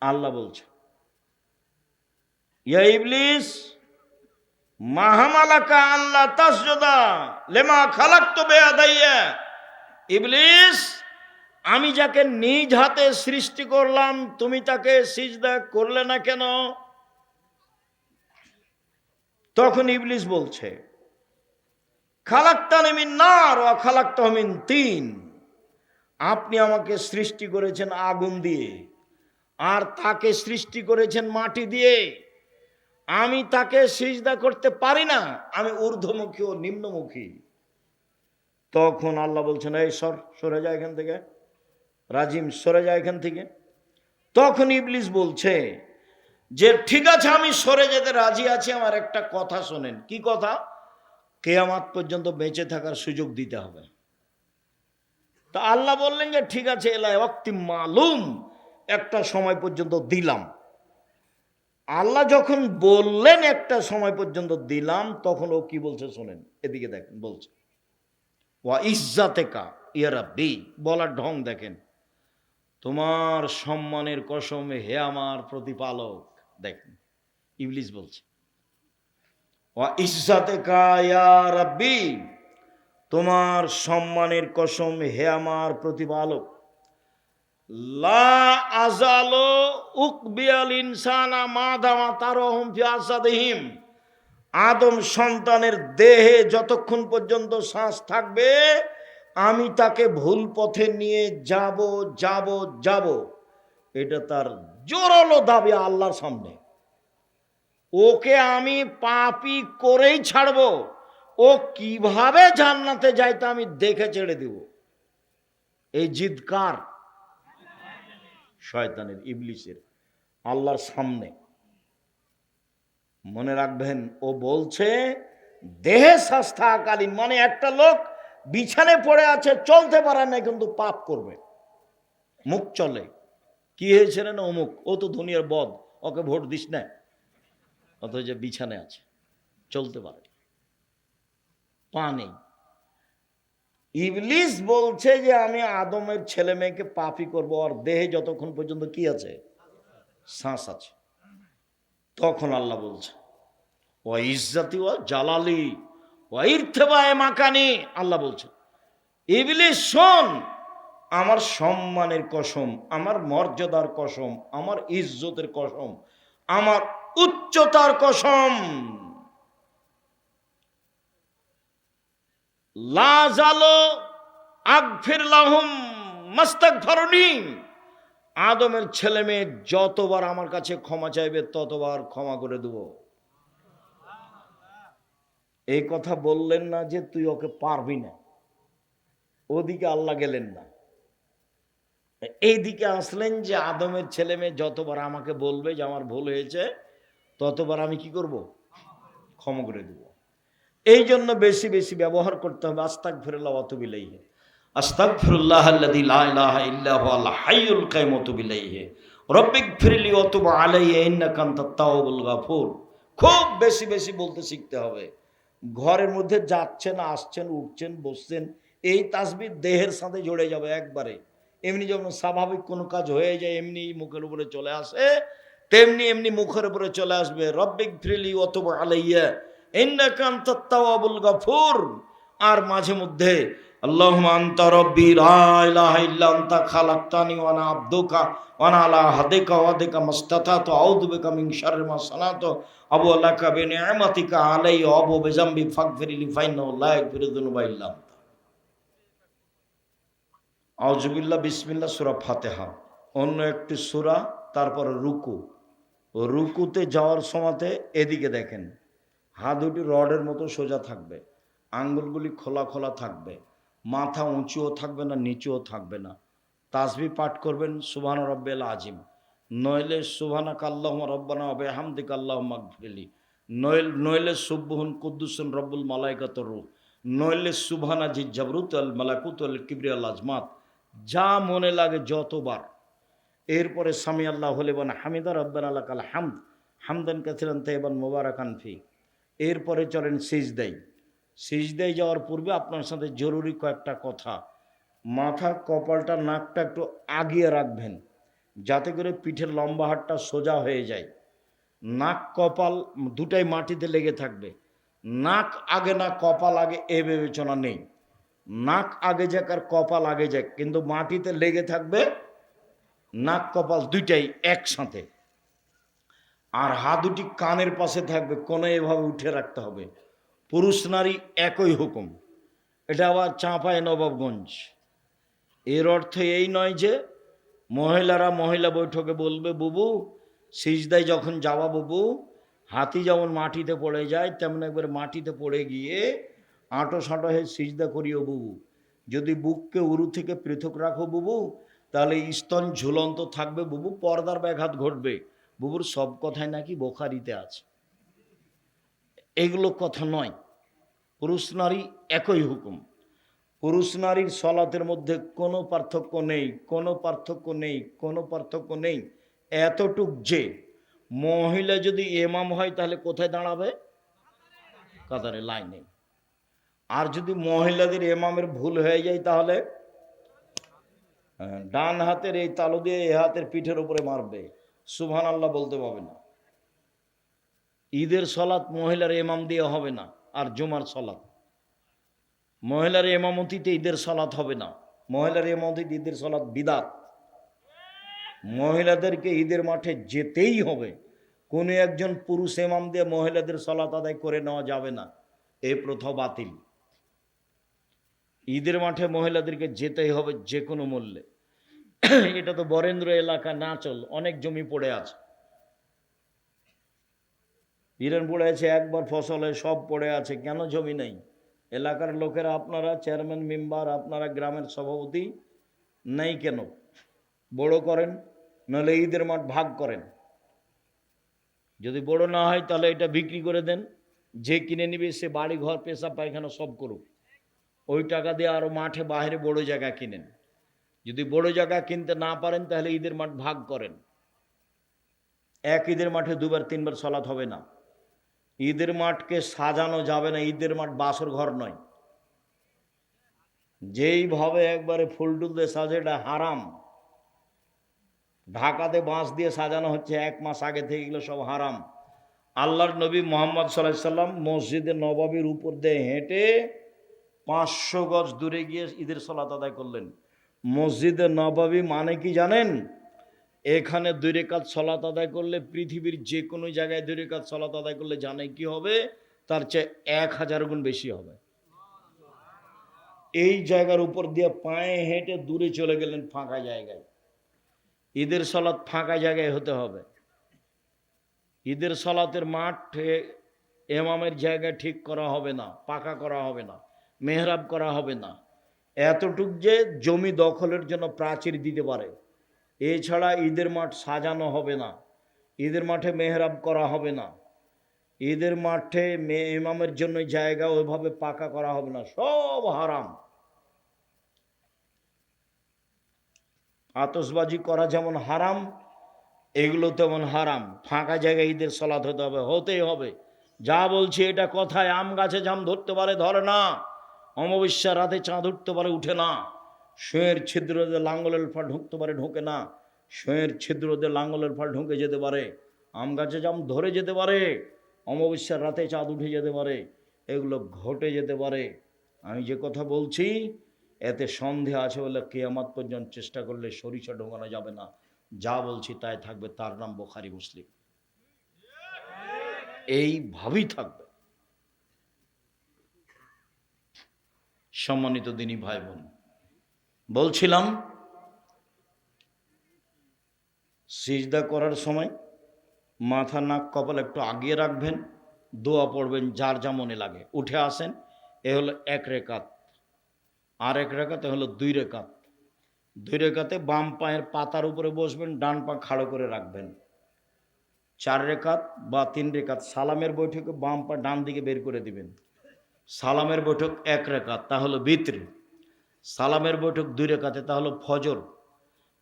S1: আল্লাহ বলছে, ইয়া ইবলিস মাহামালাকা আল্লাহ তাসজুদা লিমা খালাকতু বিয়াদাইয়া। ইবলিস, আমি যাকে নিজ হাতে সৃষ্টি করলাম তুমি তাকে সিজদা করলে না কেন? তখন ইবলিস বলছে, খালাকতানি মিন নার ওয়া খালাকতাহু মিন তিন। আপনি আমাকে সৃষ্টি করেছেন আগুন দিয়ে, আর তাকে সৃষ্টি করেছেন মাটি দিয়ে। আমি তাকে সিজদা করতে পারি না, আমি ঊর্ধ্বমুখী ও নিম্নমুখী। তখন আল্লাহ বলছেন, এই সরে যায় এখান থেকে, রাজিম সরে যায় এখান থেকে। তখন ইবলিস বলছে যে ঠিক আছে, আমি সরে যেতে রাজি আছি, আমার একটা কথা শোনেন। কি কথা? কিয়ামত পর্যন্ত বেঁচে থাকার সুযোগ দিতে হবে। তা আল্লাহ বললেন যে ঠিক আছে, এলাই ওয়াক্তি মালুম, একটা সময় পর্যন্ত দিলাম। আল্লাহ যখন বললেন একটা সময় পর্যন্ত দিলাম, তখন ও কি বলছে শোনেন, এদিকে দেখেন, বলছে ওয়া ইজ্জাতেকা ইয়া রাব্বি, বলার ঢং দেখেন, তোমার সম্মানের কসম হে আমার প্রতিপালক। দেখেন ইবলিস বলছে ওয়া ইজ্জাতেকা ইয়া রাব্বি, তোমার সম্মানের কসম হে আমার প্রতিপালক, লা আজালো উকবিয়াল ইনসানা মাদামা তারহুম ফি আসাদিহিম। আদম সন্তানের দেহে যতক্ষণ পর্যন্ত শ্বাস থাকবে আমি তাকে ভুল পথে নিয়ে যাব যাব যাব। এটা তার জোরালো দাবি আল্লাহর সামনে। ওকে আমি পাপী করেই ছাড়ব, ও কিভাবে জান্নাতে যায় তা আমি দেখে ছেড়ে দেব। এই জিদ কার? শয়তানের, ইবলিসের, আল্লাহর সামনে। মনে রাখবেন, ও বলছে দেহে শ্বাস থাকাকালীন, মানে একটা লোক বিছানে পড়ে আছে, চলতে পারে না, কিন্তু পাপ করবে, মুখ চলে, কি হয়েছে রে না অমুক, ও তো দুনিয়ার বদ, ওকে ভোট দিস না, অথচ বিছানে আছে, চলতে পারে, পা নেই। ইবলিস বলছে যে আমি আদমের ছেলে মেয়েকে পাপী করবো, আর দেহে যতক্ষণ পর্যন্ত কি আছে? শ্বাস আছে। তখন আল্লাহ বলছে ও ইজ্জতি ও জালালি ও ইরতেবায়ে মাকানি, আল্লাহ বলছে ইবলিস শোন, আমার সম্মানের কসম, আমার মর্যাদার কসম, আমার ইজ্জতের কসম, আমার উচ্চতার কসম, লা জালো আগফির লাহুম মাস্তাগফিরুনি। আদমের ছেলে মেয়ে যতবার আমার কাছে ক্ষমা চাইবে ততবার ক্ষমা করে দেব। এই কথা বললেন না যে তুই ওকে পারবি না, ওদিকে আল্লাহ গেলেন না, এইদিকে আসলেন যে আদমের ছেলে মেয়ে যতবার আমাকে বলবে যে আমার ভুল হয়েছে, ততবার আমি কি করব? ক্ষমা করে দেব। এই জন্য বেশি বেশি ব্যবহার করতে হবে আস্তাগফিরুল্লাহ ওয়া আতুবু ইলাইহি, আস্তাগফিরুল্লাহ আল্লাযী লা ইলাহা ইল্লা হুয়াল হাইয়ুল কাইয়ুম ওয়া আতুবু ইলাইহি, রব্বিগফিরলি ওয়া তুব আলাইয়া ইন্নাকা আনতাত তাওয়াবুল গাফুর। খুব বেশি বেশি বলতে শিখতে হবে। ঘরের মধ্যে যাচ্ছেন, আসছেন, উঠছেন, বসছেন, এই তাসবিহ দেহের সাথে জড়ে যাবে একবারে। এমনি যখন স্বাভাবিক কোনো কাজ হয়ে যায় এমনি মুখের উপরে চলে আসে, তেমনি এমনি মুখের উপরে চলে আসবে রব্বিগফিরলি ওয়া তুব আলাইয়া ইন্নাকা আনতাত তাওয়াবুল গাফুর। আর মাঝে মধ্যে আল্লাহুম্মা আনতা রাব্বি লা ইলাহা ইল্লা আনতা খালাকতানি ওয়া আনা আবদুকা ওয়া আনা আলা হাদিকা ওয়া ওয়াদিকা মাস্তাতাতু আউযু বিকা মিন শাররি মা সানাতু আবু লাকা বিনিআমাতিকা আলাইয়া ওয়া আবু বিযামবি ফাগফিরলি ফাইন্নাহু লা ইয়াগফিরু যুনুবা ইল্লা আনতা। আউযুবিল্লাহ বিসমিল্লাহ সূরা ফাতিহা, অন্য একটি সূরা, তারপরে রুকু। রুকুতে যাওয়ার সময়তে এদিকে দেখেন, হাত দুটি রডের মতো সোজা থাকবে, আঙ্গুলগুলি খোলা খোলা থাকবে, মাথা উঁচুও থাকবে না নিচুও থাকবে না। তাসবিহ পাঠ করবেন সুবহান রব্বিল আজিম, নইলে সুবহানাকা আল্লাহুম্মা রব্বানা ওয়া বিহামদিকা আল্লাহুম্মা গফিরলি, নইলে সুবহুন কুদ্দুসুন রব্বুল মালাইকাতুর রূহ, নইলে সুবহানা জি জাবরুত আল মালাকুত আল কিবরিয়াল আজমাত, যা মনে লাগে যতবার। এরপরে সামি আল্লাহু লিমান হামিদা রব্বানা লাকাল হামদ হামদান কাসিরান তাইয়িবান মুবারাকান ফি। এরপরে চলেন সিজদায়। সিজদায় যাওয়ার পূর্বে আপনার সাথে জরুরি কয়েকটা কথা। মাথা, কপালটা, নাকটা একটু আগিয়ে রাখবেন যাতে করে পিঠের লম্বা হাড়টা সোজা হয়ে যায়। নাক কপাল দুটাই মাটিতে লেগে থাকবে। নাক আগে না কপাল আগে এ বিবেচনা নেই। নাক আগে যাক আর কপাল আগে যাক, কিন্তু মাটিতে লেগে থাকবে নাক কপাল দুইটাই একসাথে। আর হাত দুটি কানের পাশে থাকবে, কোনো এভাবে উঠে রাখতে হবে। পুরুষ নারী একই হুকুম। এটা আবার চাঁপায় নবাবগঞ্জ। এর অর্থ এই নয় যে মহিলারা মহিলা বৈঠকে বলবে বুবু সিজদায় যখন যাওয়া বুবু, হাতি যেমন মাটিতে পড়ে যায় তেমন একবার মাটিতে পড়ে গিয়ে আঁটো সাঁটো হয়ে সিজদা করিও বুবু। যদি বুককে উরু থেকে পৃথক রাখো বুবু, তাহলে স্তন ঝুলন্ত থাকবে বুবু, পর্দার ব্যাঘাত ঘটবে বুবুর। সব কথাই নাকি বোখারিতে আছে, এগুলো কথা নয়। পুরুষ নারী একই হুকুম। পুরুষ নারীর সলাতের মধ্যে কোনো পার্থক্য নেই, কোনো পার্থক্য নেই, কোনো পার্থক্য নেই। এতটুক যে মহিলা যদি ইমাম হয় তাহলে কোথায় দাঁড়াবে? কাতারে, লাইনে। আর যদি মহিলাদের ইমামের ভুল হয়ে যায় তাহলে ডান হাতের এই তালু দিয়ে এ হাতের পিঠের উপরে মারবে, সুবহানাল্লাহ বলতে পারবে না। ঈদের সলাত মহিলার ইমাম দিয়ে হবে না। আর জুমার সলাত মহিলার ইমামতিতে ঈদের সলাত হবে না। মহিলার ইমামতিতে ঈদের সলাত বিদাত। মহিলাদেরকে ঈদের মাঠে যেতেই হবে। কোনো একজন পুরুষ ইমাম দিয়ে মহিলাদের সলাত আদায় করে নেওয়া যাবে না, এই প্রথা বাতিল। ঈদের মাঠে মহিলাদেরকে যেতেই হবে যে কোনো মূল্যে। এটা তো বরেন্দ্র এলাকা না, চল অনেক জমি পড়ে আছে, হিরেন পড়ে আছে, একবার ফসলে সব পড়ে আছে, কেন জমি নেই? এলাকার লোকেরা, আপনারা চেয়ারম্যান মেম্বার, আপনারা গ্রামের সভাপতি নেই কেন? বড় করেন, নাহলে ঈদের মাঠ ভাগ করেন। যদি বড় না হয় তাহলে এটা বিক্রি করে দেন, যে কিনে নিবে সে বাড়ি ঘর পেশাব পায়খানা সব করুক, ওই টাকা দিয়ে আরো মাঠে বাইরে বড় জায়গা কিনেন। যদি বড় জায়গা কিনতে না পারেন তাহলে ঈদের মাঠ ভাগ করেন। এক ঈদের মাঠে দুবার তিনবার সলাৎ হবে না। ঈদের মাঠকে সাজানো যাবে না, ঈদের মাঠ বাসর ঘর নয়। যেইভাবে একবারে ফুল টুল দিয়ে সাজে এটা হারাম। ঢাকাতে বাঁশ দিয়ে সাজানো হচ্ছে 1 মাস আগে থেকে, এগুলো সব হারাম। আল্লাহর নবী মুহাম্মদ সাল্লাল্লাহু আলাইহি সাল্লাম মসজিদে নববীর উপর দিয়ে হেঁটে 500 গজ দূরে গিয়ে ঈদের সালাত আদায় করলেন। মসজিদে নববী মানে কি জানেন? এখানে 2 রাকাত সালাত আদায় করলে পৃথিবীর যে কোনো জায়গায় 2 রাকাত সালাত আদায় করলে জানে কি হবে? তার চেয়ে 1000 গুণ বেশি হবে। এই জায়গার উপর দিয়ে পায়ে হেঁটে দূরে চলে গেলেন ফাঁকা জায়গায়। ঈদের সালাত ফাঁকা জায়গায় হতে হবে। ঈদের সালাতের মাঠে ইমামের জায়গা ঠিক করা হবে না, পাকা করা হবে না, মেহরাব করা হবে না। এতটুক যে জমি দখলের জন্য প্রাচীর দিতে পারে, এছাড়া ঈদের মাঠ সাজানো হবে না, ঈদের মাঠে মেহরাব করা হবে না, ঈদের মাঠে ইমামের জন্য জায়গা ওইভাবে পাকা করা হবে না, সব হারাম। আতশবাজি করা যেমন হারাম, এগুলো তেমন হারাম। ফাঁকা জায়গায় ঈদের সালাত হতে হবে, হতেই হবে। যা বলছি এটা কথায়। আম গাছে জাম ধরতে পারে, ধরে না। অমাবস্যার রাতে চাঁদ উঠতে পারে, উঠে না। শোয়ের ছিদ্র দিয়ে লাঙ্গলের ফাল ঢুকতে পারে, ঢোকে না। শোয়ের ছিদ্র দিয়ে লাঙ্গলের ফাল ঢুকে যেতে পারে। আম গাছে জাম ধরে যেতে পারে, অমাবস্যার রাতে চাঁদ উঠে যেতে পারে, এগুলো ঘটে যেতে পারে। আমি যে কথা বলছি এতে সন্দেহ আছে বলে কিয়ামত পর্যন্ত চেষ্টা করলে সরিষা ঢোকানো যাবে না। যা বলছি তাই থাকবে, তার নাম বুখারী মুসলিম। এইভাবেই থাকবে। সম্মানিত দিনী ভাই বোন, বলছিলাম সিজদা করার সময় মাথা নাক কপাল একটু আগিয়ে রাখবেন, দোয়া পড়বেন যার যা মনে লাগে। উঠে আসেন, এ হলো 1 রেকাত। আর 1 রেকাতে হলো 2 রেকাত। 2 রেকাতে বাম পায়ের পাতার উপরে বসবেন, ডান পা খাড়ো করে রাখবেন। 4 রেকাত বা 3 রেকাত সালামের বৈঠকে বাম পা ডান দিকে বের করে দিবেন। সালামের বৈঠক 1 রেকাত, তা হলো বিত্র। সালামের বৈঠক 2 রেকাতে, তা হলো ফজর।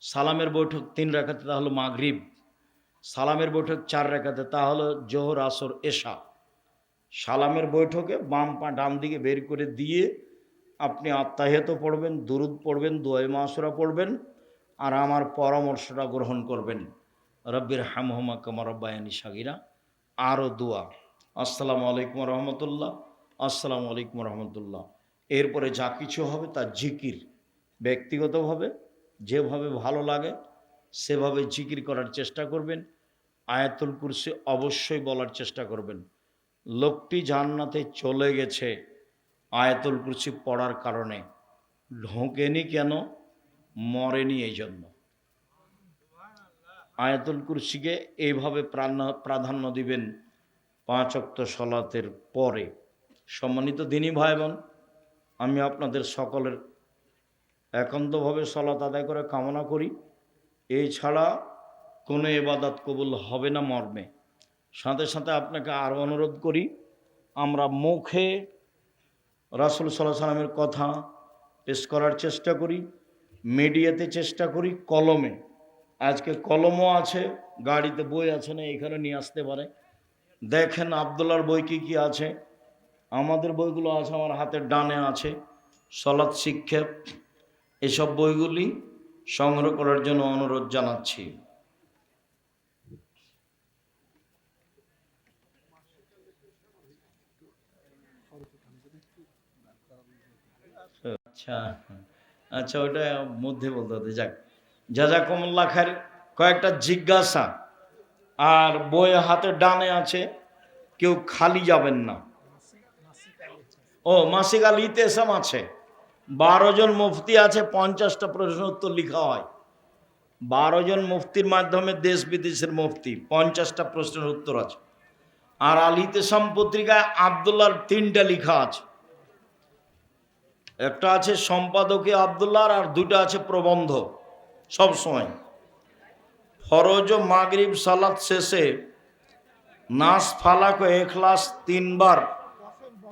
S1: সালামের বৈঠক 3 রেকাতে, তা হলো মাগরিব। সালামের বৈঠক 4 রেকাতে, তা হলো জোহর আসর এশা। সালামের বৈঠকে বাম পা ডান দিকে বের করে দিয়ে আপনি আত্তাহিয়াত পড়বেন, দুরুদ পড়বেন, দোয়া মাসুরা পড়বেন, আর আমার পরামর্শটা গ্রহণ করবেন, রব্বির হামহুমা কামা রাব্বায়ানি সাগীরা। আরও দোয়া, আসসালামু আলাইকুম রহমতুল্লাহ, আসসালামু আলাইকুম রহমতুল্লাহ। এরপরে যা কিছু হবে তার জিকির ব্যক্তিগতভাবে যেভাবে ভালো লাগে সেভাবে জিকির করার চেষ্টা করবেন। আয়াতুল কুরসি অবশ্যই বলার চেষ্টা করবেন। লোকটি জান্নাতে চলে গেছে আয়াতুল কুরসি পড়ার কারণে, ঢোকেনি কেন? মরেনি এই জন্য। আয়াতুল কুরসিকে এইভাবে প্রাধান্য দিবেন 5 ওয়াক্ত সালাতের পরে। সম্মানিত দিনী ভাই বোন, আমি আপনাদের সকলের একান্তভাবে সালাত আদায় করে কামনা করি। এই ছাড়া কোনো ইবাদত কবুল হবে না মর্মে। সাথে সাথে আপনাকে আরও অনুরোধ করি, আমরা মুখে রাসূল সাল্লাল্লাহু আলাইহি সাল্লামের কথা পেশ করার চেষ্টা করি, মিডিয়াতে চেষ্টা করি, কলমে। আজকে কলমও আছে, গাড়িতে বই আছে না, এখানে নিয়ে আসতে পারে। দেখেন আবদুল্লাহর বই কি কি আছে। আমাদের বইগুলো আছে, আমার হাতের ডানে আছে, সালাত শিক্ষা, এসব বইগুলি সংগ্রহ করার জন্য অনুরোধ জানাচ্ছি। আচ্ছা আচ্ছা, ওটা মধ্যে বলতে হতে। যাক, জাযাকুমুল্লাহ খায়ের। কয়েকটা জিজ্ঞাসা, আর বই হাতের ডানে আছে, কেউ খালি যাবেন না। ও মাসিক আল ইতেসাম আছে, 12 জন মুফতি আছে, 50টা প্রশ্ন উত্তর লিখা হয়। 12 জন মুফতির মাধ্যমে দেশ বিদেশের মুফতি, 50টা প্রশ্নের উত্তর আছে। আর আল ইতেসাম পত্রিকায় আবদুল্লাহর 3টা লিখা আছে। একটা আছে সম্পাদকে আবদুল্লাহর, আর 2টা আছে প্রবন্ধ। সব সময় ফরজ ও মাগরিব সালাত শেষে নাস ফালাক ও ইখলাস 3 বার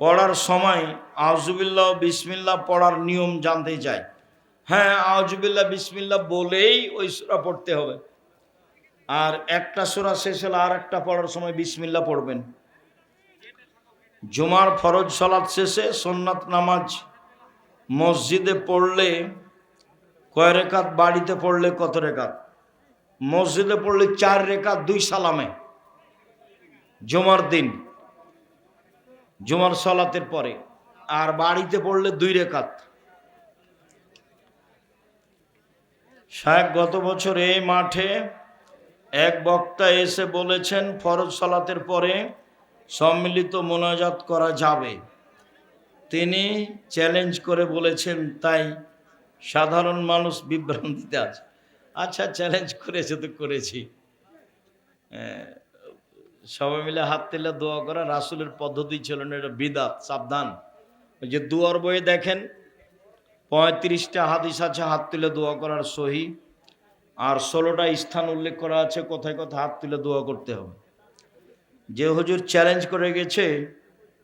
S1: পড়ার সময় আউযুবিল্লাহ ও বিসমিল্লাহ পড়ার নিয়ম জানতে চাই। হ্যাঁ, আউযুবিল্লাহ বিসমিল্লাহ বলেই ওই সূরা পড়তে হবে। আর একটা সূরা শেষ হলে আর একটা পড়ার সময় বিসমিল্লাহ পড়বেন। জুমার ফরজ সালাত শেষে সুন্নাত নামাজ মসজিদে পড়লে কয় রেকাত, বাড়িতে পড়লে কত রেকাত? মসজিদে পড়লে 4 রেকাত 2 সালামে, জুমার দিন, জুমার সালাতের পরে। আর বাড়িতে পড়লে 2 রেকাত। শায়েখ গত বছর এই মাঠে এক বক্তা এসে বলেছেন ফরজ সালাতের পরে সম্মিলিত মোনাজাত করা যাবে। তিনি চ্যালেঞ্জ করে বলেছেন, তাই সাধারণ মানুষ বিভ্রান্তিতে আছে। আচ্ছা, চ্যালেঞ্জ করেছে তো করেছি। সবাই মিলে হাত তুলে দোয়া করা রাসূলের পদ্ধতি ছিল না, এটা বিদআত, সাবধান। ওই যে দুয়ার বইয়ে দেখেন 35টা হাদিস আছে হাত তুলে দোয়া করার সহি, আর 16টা স্থান উল্লেখ করা আছে কোথায় কোথায় হাত তুলে দোয়া করতে হবে। যে হুজুর চ্যালেঞ্জ করে গেছে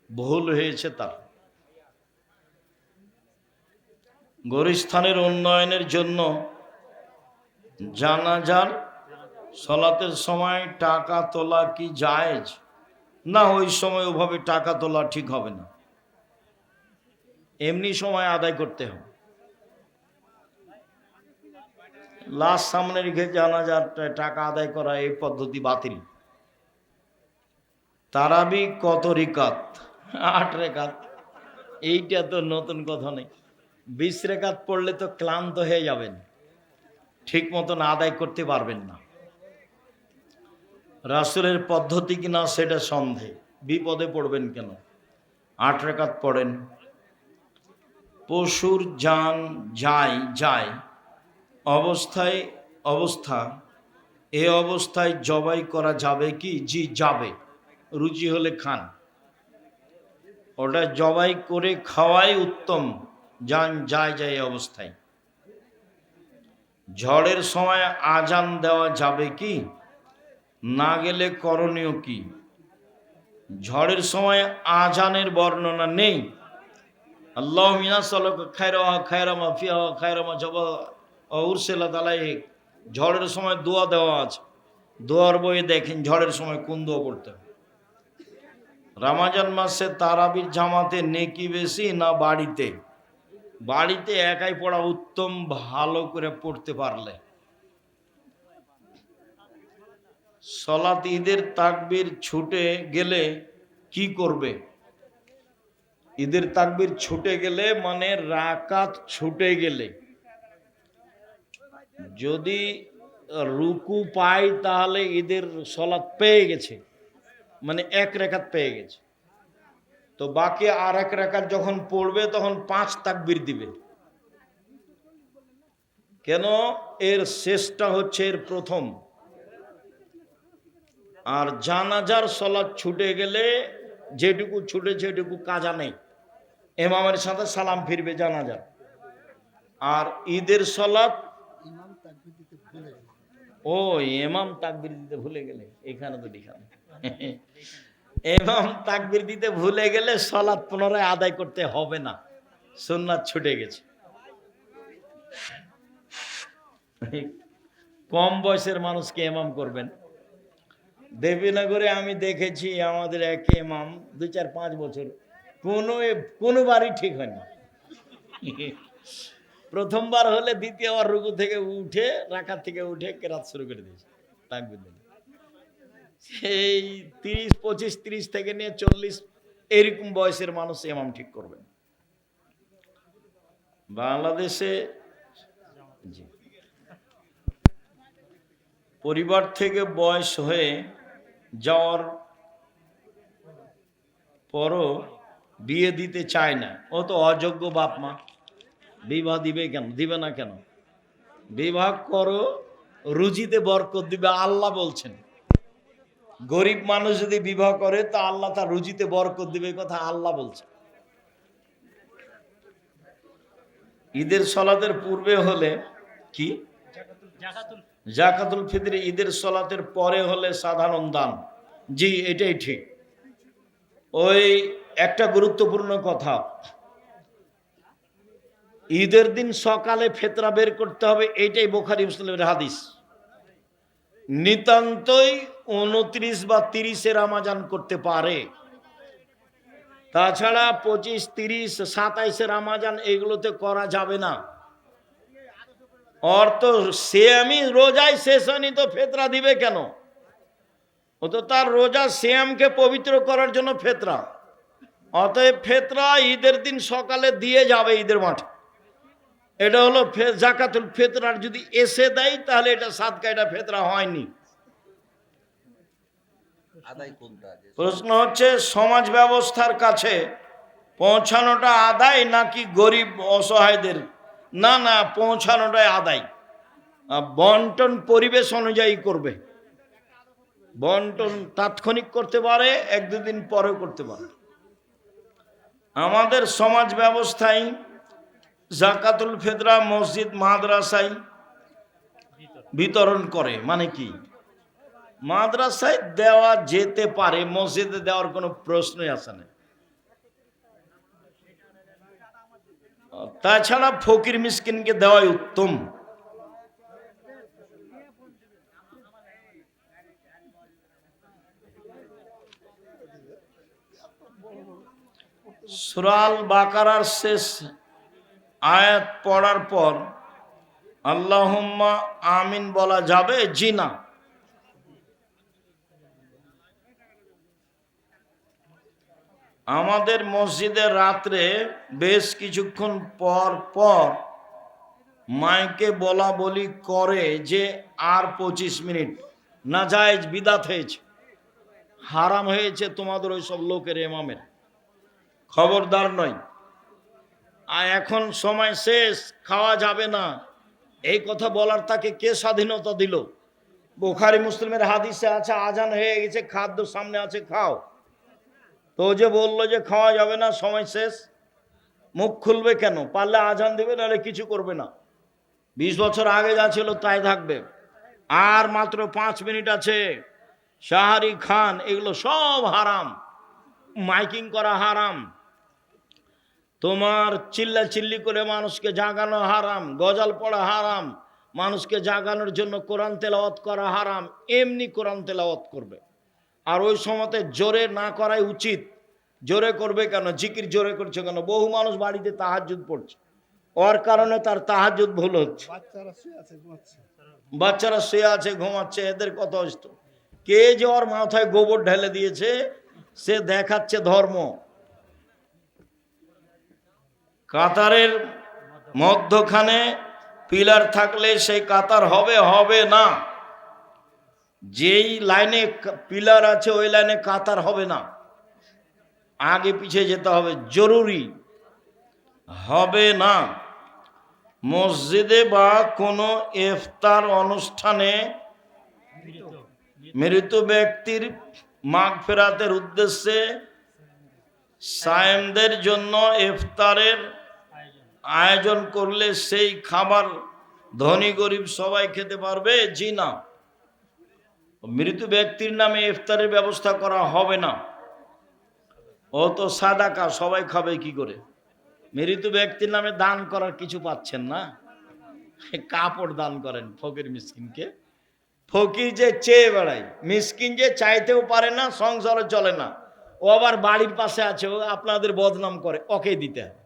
S1: ভুল হয়েছে তার। গোরস্থানের উন্নয়নের জন্য জানাজার সালাতের সময় টাকা তোলা কি জায়েজ? না, ওই সময় ওভাবে টাকা তোলা ঠিক হবে না, এমনি সময় আদায় করতে হবে। লাশ সামনে রেখে জানাজার টাকা আদায় করা এই পদ্ধতি বাতিল। তারাবি কত রিকাত? 8 রেকাত। এইটা তো নতুন কথা নেই। 20 রেকাত পড়লে তো ক্লান্ত হয়ে যাবেন, ঠিক মতন আদায় করতে পারবেন না। রাসূলের পদ্ধতি কিনা সেটা সন্দেহ, বিপদে পড়বেন কেন? 8 রেকাত পড়েন। পশুর জান যায় অবস্থা এ অবস্থায় জবাই করা যাবে কি? জি যাবে, রুচি হলে খান। ওটা জবাই করে খাওয়াই উত্তম, জান যায় অবস্থায়। ঝড়ের সময় আজান দেওয়া যাবে কি? না গেলে করণীয় কি? ঝড়ের সময় আজানের বর্ণনা নেই। আল্লাহ মিনাসালুকা খায়রা খায়রামা ফিহা খায়রামা জবা উরসিলাত আলাইহি, ঝড়ের সময় দোয়া দেওয়া আছে। দোয়ার বইয়ে দেখেন ঝড়ের সময় কোন দোয়া পড়তে হবে। রমজান মাসে তারাবির জামাতে নেকি বেশি না বাড়িতে? বাড়িতে একাই পড়া উত্তম, ভালো করে পড়তে পারলে। সালাত ঈদের তাকবীর ছুটে গেলে কি করবে? ঈদের তাকবীর ছুটে গেলে মানে রাকাত ছুটে গেলে, যদি রুকু পাই তাহলে ঈদের সালাত পেয়ে গেছে, মানে এক রাকাত পেয়ে গেছে। তো বাকি আর এক রাকাত যখন পড়বে তখন 5 তাকবীর দিবে। কেন? এর শেষটা হচ্ছে এর প্রথম। আর জানাজার সালাত ছুটে গেলে যেটুকু ছুটেছে সেটুকু কাজা নেই, ইমামের সাথে সালাম ফিরবে জানাজা। আর ঈদের সালাত ও ইমাম তাকবীর দিতে ভুলে গেলে, এখানে তো লিখা নেই। ইমাম তাকবীর দিতে ভুলে গেলে সালাত পুনরায় আদায় করতে হবে না, সুন্নাত ছুটে গেছে। কম বয়সের মানুষকে ইমাম করবেন। দেবীনগরে আমি দেখেছি আমাদের এক ইমাম 2-4-5 বছর কোনো বাড়ি ঠিক হয়নি। প্রথমবার হলে দ্বিতীয়বার রুকু থেকে উঠে রাকাত থেকে উঠে কেরাত শুরু করে দিয়েছে তাকবীর দিলে। সেই 30-25-30 থেকে নিয়ে 40 এরকম বয়সের মানুষ ইমাম ঠিক করবেন। বাংলাদেশে পরিবার থেকে বয়স হয়ে যাওয়ার পরও বিয়ে দিতে চায় না, ও তো অযোগ্য বাপ মা, বিবাহ দিবে কেন? দিবে না কেন? বিবাহ করো, রুজিতে বরকত দিবে আল্লাহ বলছেন। গরিব মানুষ যদি বিবাহ করে তা আল্লাহ তার রুজিতে বরকত দিবে, কথা আল্লাহ বলছেন। ঈদের সালাতের পূর্বে হলে কি? জাকাতুল ফিতর। ঈদের সালাতের পরে হলে সাধারণ দান। জি এটাই ঠিক। ওই একটা গুরুত্বপূর্ণ কথা, ঈদের দিন সকালে ফেতরা বের করতে হবে, এইটাই বুখারী মুসলিমের হাদিস। নিতান্তই 29 বা 30-এ রমজান করতে পারে, তাছাড়া 25, 30, 27-এ রমজান এগুলোতে করা যাবে না। অর্থ সিয়ামি রোজায় শেষ হয়নি তো ফেতরা দিবে কেন? ও তো তার রোজা সিয়ামকে পবিত্র করার জন্য ফেতরা। অতএব ফেতরা ঈদের দিন সকালে দিয়ে যাবে ঈদের মাঠে। এটা হলো জাকাতুল ফিতরার যদি এসে দেয় তাহলে এটা সাদকা, এটা ফেতরা হয়নি। প্রশ্ন হচ্ছে সমাজ ব্যবস্থার কাছে পৌঁছানোটা আদায় নাকি গরিব অসহায়দের? না না, পৌঁছানোটাই আদায়। বন্টন পরিবেশ অনুযায়ী করবে। বন্টন তাৎক্ষণিক করতে পারে, 1-2 দিন পরেও করতে পারে। আমাদের সমাজ ব্যবস্থায় জাকাতুল ফিতরা মসজিদ মাদ্রাসায় বিতরণ করে, মানে কি? মাদ্রাসায় দেওয়া যেতে পারে, মসজিদে দেওয়ার কোনো প্রশ্নই আসে না। তাছাড়া ফকির মিসকিনকে দেওয়াই উত্তম। সূরা আল বাকারার শেষ আয়াত পড়ার পর আল্লাহুম্মা আমিন বলা যাবে? জি না। আমাদের মসজিদে রাত্রে বেশ কিছুক্ষণ পর পর মাইকে বলা বলি করে যে আর 25 মিনিট, নাজায়েজ বিদাত হয়েছে, হারাম হয়েছে তোমাদের ওই সব লোকের ইমামের। খবরদার নয়। আর এখন সময় শেষ, খাওয়া যাবে না, এই কথা বলার তাকে কে স্বাধীনতা দিল? বুখারী মুসলিমের হাদিসে আছে আজান হয়ে গেছে, খাদ্য সামনে আছে, খাও। তো যে বললো যে খাওয়া যাবে না, সময় শেষ, মুখ খুলবে কেন? পারলে আজান দেবে, নাহলে কিছু করবে না। 20 বছর আগে যা ছিল তাই থাকবে। আর মাত্র 5 মিনিট আছে। সাহারি খান, এগুলো সব হারাম। মাইকিং করা হারাম, তোমার চিল্লা চিল্লি করে মানুষকে জাগানো হারাম, গজল পড়া হারাম, মানুষকে জাগানোর জন্য কোরআন তেলাওয়াত করা হারাম। এমনি কোরআন তেলাওয়াত করবে, আর ওই সময়তে জোরে না করাই উচিত। জোরে করবে কেন? জিকির জোরে করছে কেন? বহু মানুষ বাড়িতে তাহাজ্জুদ পড়ছে, ওর কারণে তার তাহাজ্জুদ ভুল হচ্ছে। বাচ্চারা শুয়ে আছে, ঘুমাচ্ছে, এদের কত কষ্ট। কে যে ওর মাথায় গোবর ঢেলে দিয়েছে, সে দেখাচ্ছে ধর্ম। কাতারের মধ্যখানে পিলার থাকলে সেই কাতার হবে, হবে না। যেই লাইনে পিলার আছে ওই লাইনে কাতার হবে না, আগে পিছিয়ে যেতে হবে, জরুরি হবে না। মসজিদে বা কোনো ইফতার অনুষ্ঠানে মৃত ব্যক্তির মাগফিরাতের উদ্দেশ্যে সায়েমদের জন্য ইফতারের আয়োজন করলে সেই খাবার ধনী গরিব সবাই খেতে পারবে? জি না, মৃত ব্যক্তির নামে ইফতারের ব্যবস্থা করা হবে না। ও তো সাদাকা, সবাই খাবে কি করে? মৃত ব্যক্তির নামে দান করার কিছু পাচ্ছেন না, কাপড় দান করেন ফকির মিসকিনকে। ফকির যে চেয়ে বেড়ায়, মিসকিন যে চাইতেও পারে না, সংসারে চলে না, ও আবার বাড়ির পাশে আছে, ও আপনাদের বদনাম করে, ওকে দিতে হবে।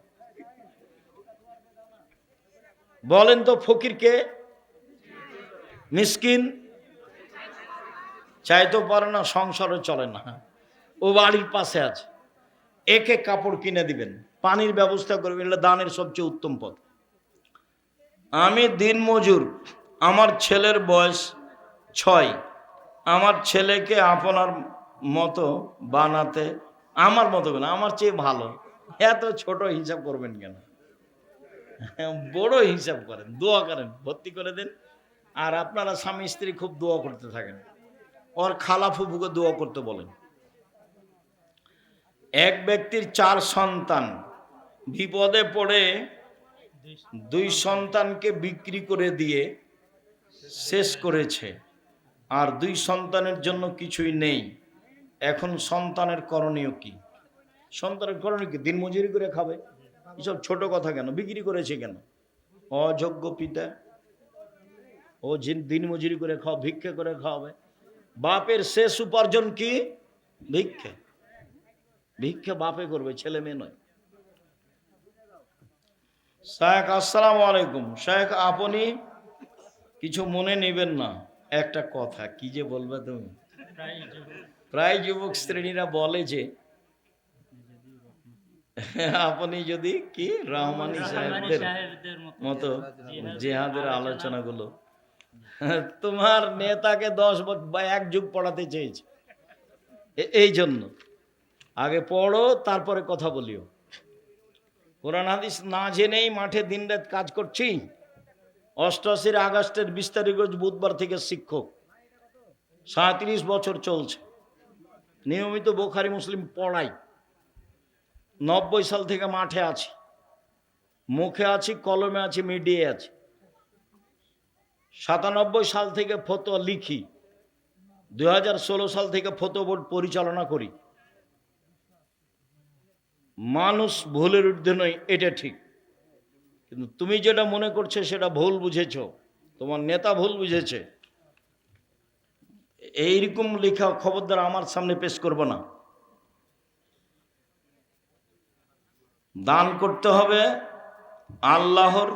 S1: বলেন তো, ফকিরকে? মিসকিন চাইতেও পারে না, সংসারও চলে না, ও বাড়ির পাশে আছে, একে কাপড় কিনে দিবেন, পানির ব্যবস্থা করবেন, এটা দানের সবচেয়ে উত্তম পথ। আমি দিনমজুর, আমার ছেলের বয়স 6, আমার ছেলেকে আপনার মতো বানাতে, আমার মতো কেন, আমার চেয়ে ভালো, এত ছোট হিসাব করবেন কেন? বড় হিসাব করেন, দোয়া করেন, ভর্তি করে দেন। আর আপনারা স্বামী স্ত্রী খুব দোয়া করতে থাকেন, ওর খালা ফুফুকে দোয়া করতে বলেন। এক ব্যক্তির 4 সন্তান, বিপদে পড়ে 2 সন্তানকে বিক্রি করে দিয়ে শেষ করেছে, আর 2 সন্তানের জন্য কিছুই নেই। এখন সন্তানের করণীয় কি? সন্তানের করণীয় কি? দিনমজুরি করে খাবে? এসব ছোট কথা কেন? বিক্রি করেছে কেন? অযোগ্য পিতা, ও দিনমজুরি করে খাও, ভিক্ষে করে খাওয়াবে। বাপের শেষ উপার্জন কি? ভিক্ষে। ভিক্ষে বাপে করবে, ছেলে মেয়ে নয়। শেখ, আসসালামু আলাইকুম। শেখ, আপনি কিছু মনে নেবেন না, একটা কথা। কি যে বলবে তুমি? প্রায় যুবক শ্রেণীরা বলে যে আপনি যদি কি রহমানি সাহেবদের মতো জেহাদের আলোচনাগুলো, তোমার নেতাকে 10 বছর বা 1 যুগ পড়াতে চেয়েছে, এই জন্য আগে পড়ো, তারপরে কথা বলিও। কোরআন হাদিস না জেনেই মাঠে দিনরাত কাজ করছি। 88 আগস্টের 20 তারিখ বুধবার থেকে শিক্ষক, 37 বছর চলছে, নিয়মিত বুখারী মুসলিম পড়াই। 90 সাল থেকে মাঠে আছি, মুখে আছি, কলমে আছি, মিডিয়ায় আছি। 97 সাল থেকে ফতোয়া লিখি, 2016 সাল থেকে ফতোয়া বোর্ড পরিচালনা করি। মানুষ ভুলের ঊর্ধ্বে নয়, এটা ঠিক, কিন্তু তুমি যেটা মনে করছো সেটা ভুল বুঝেছ, তোমার নেতা ভুল বুঝেছে। এইরকম লেখা খবরদার আমার সামনে পেশ করবো না। দান করতে হবে আল্লাহর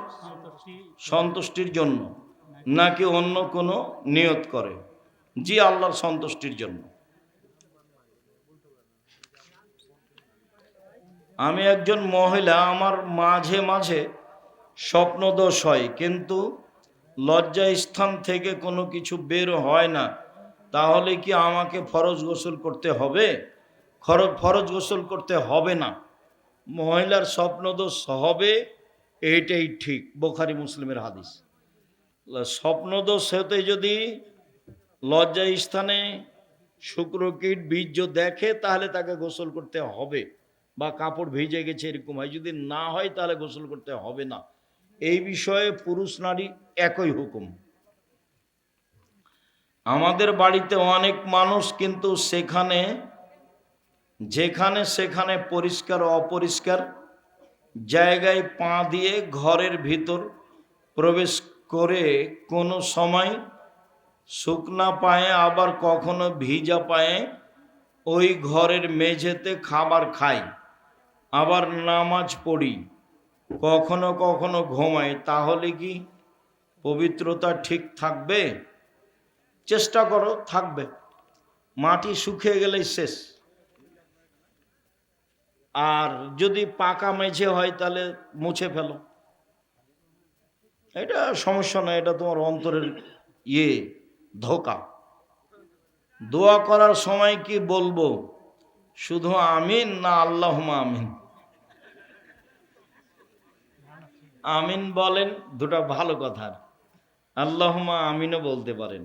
S1: সন্তুষ্টির জন্য, নাকি অন্য কোনো নিয়ত করে? জি, আল্লাহর সন্তুষ্টির জন্য। আমি একজন মহিলা, আমার মাঝে মাঝে স্বপ্নদোষ হয়, কিন্তু লজ্জা স্থান থেকে কোনো কিছু বের হয় না, তাহলে কি আমাকে ফরজ গোসল করতে হবে? ফরজ গোসল করতে হবে না। মহিলার স্বপ্নদোষ হবে, এইটাই ঠিক, বুখারী মুসলিমের হাদিস। স্বপ্নদোষ হতে যদি লজ্জা স্থানে শুক্রকীট বীর্য দেখে তাহলে তাকে গোসল করতে হবে, বা কাপড় ভিজে গেছে এরকম হয়, যদি না হয় তাহলে গোসল করতে হবে না। এই বিষয়ে পুরুষ নারী একই হুকুম। আমাদের বাড়িতে অনেক মানুষ কিন্তু যেখানে সেখানে পরিষ্কার অপরিষ্কার জায়গায় পা দিয়ে ঘরের ভিতর প্রবেশ করে, কোনো সময় শুকনা পায়ে আবার কখনো ভিজা পায়ে ওই ঘরের মেঝেতে খাবার খাই, আবার নামাজ পড়ি, কখনো কখনো ঘুমাই, তাহলে কি পবিত্রতা ঠিক থাকবে? চেষ্টা করো, থাকবে। মাটি শুকিয়ে গেলেই শেষ। আর যদি পাকা মেঝে হয় তাহলে মুছে ফেলো, এটা সমস্যা নয়, এটা তোমার অন্তরের ধোঁকা। দোয়া করার সময় কি বলবো, শুধু আমিন না আল্লাহুম্মা আমিন? আমিন বলেন, দুটা ভালো কথা। আল্লাহুম্মা আমিনও বলতে পারেন,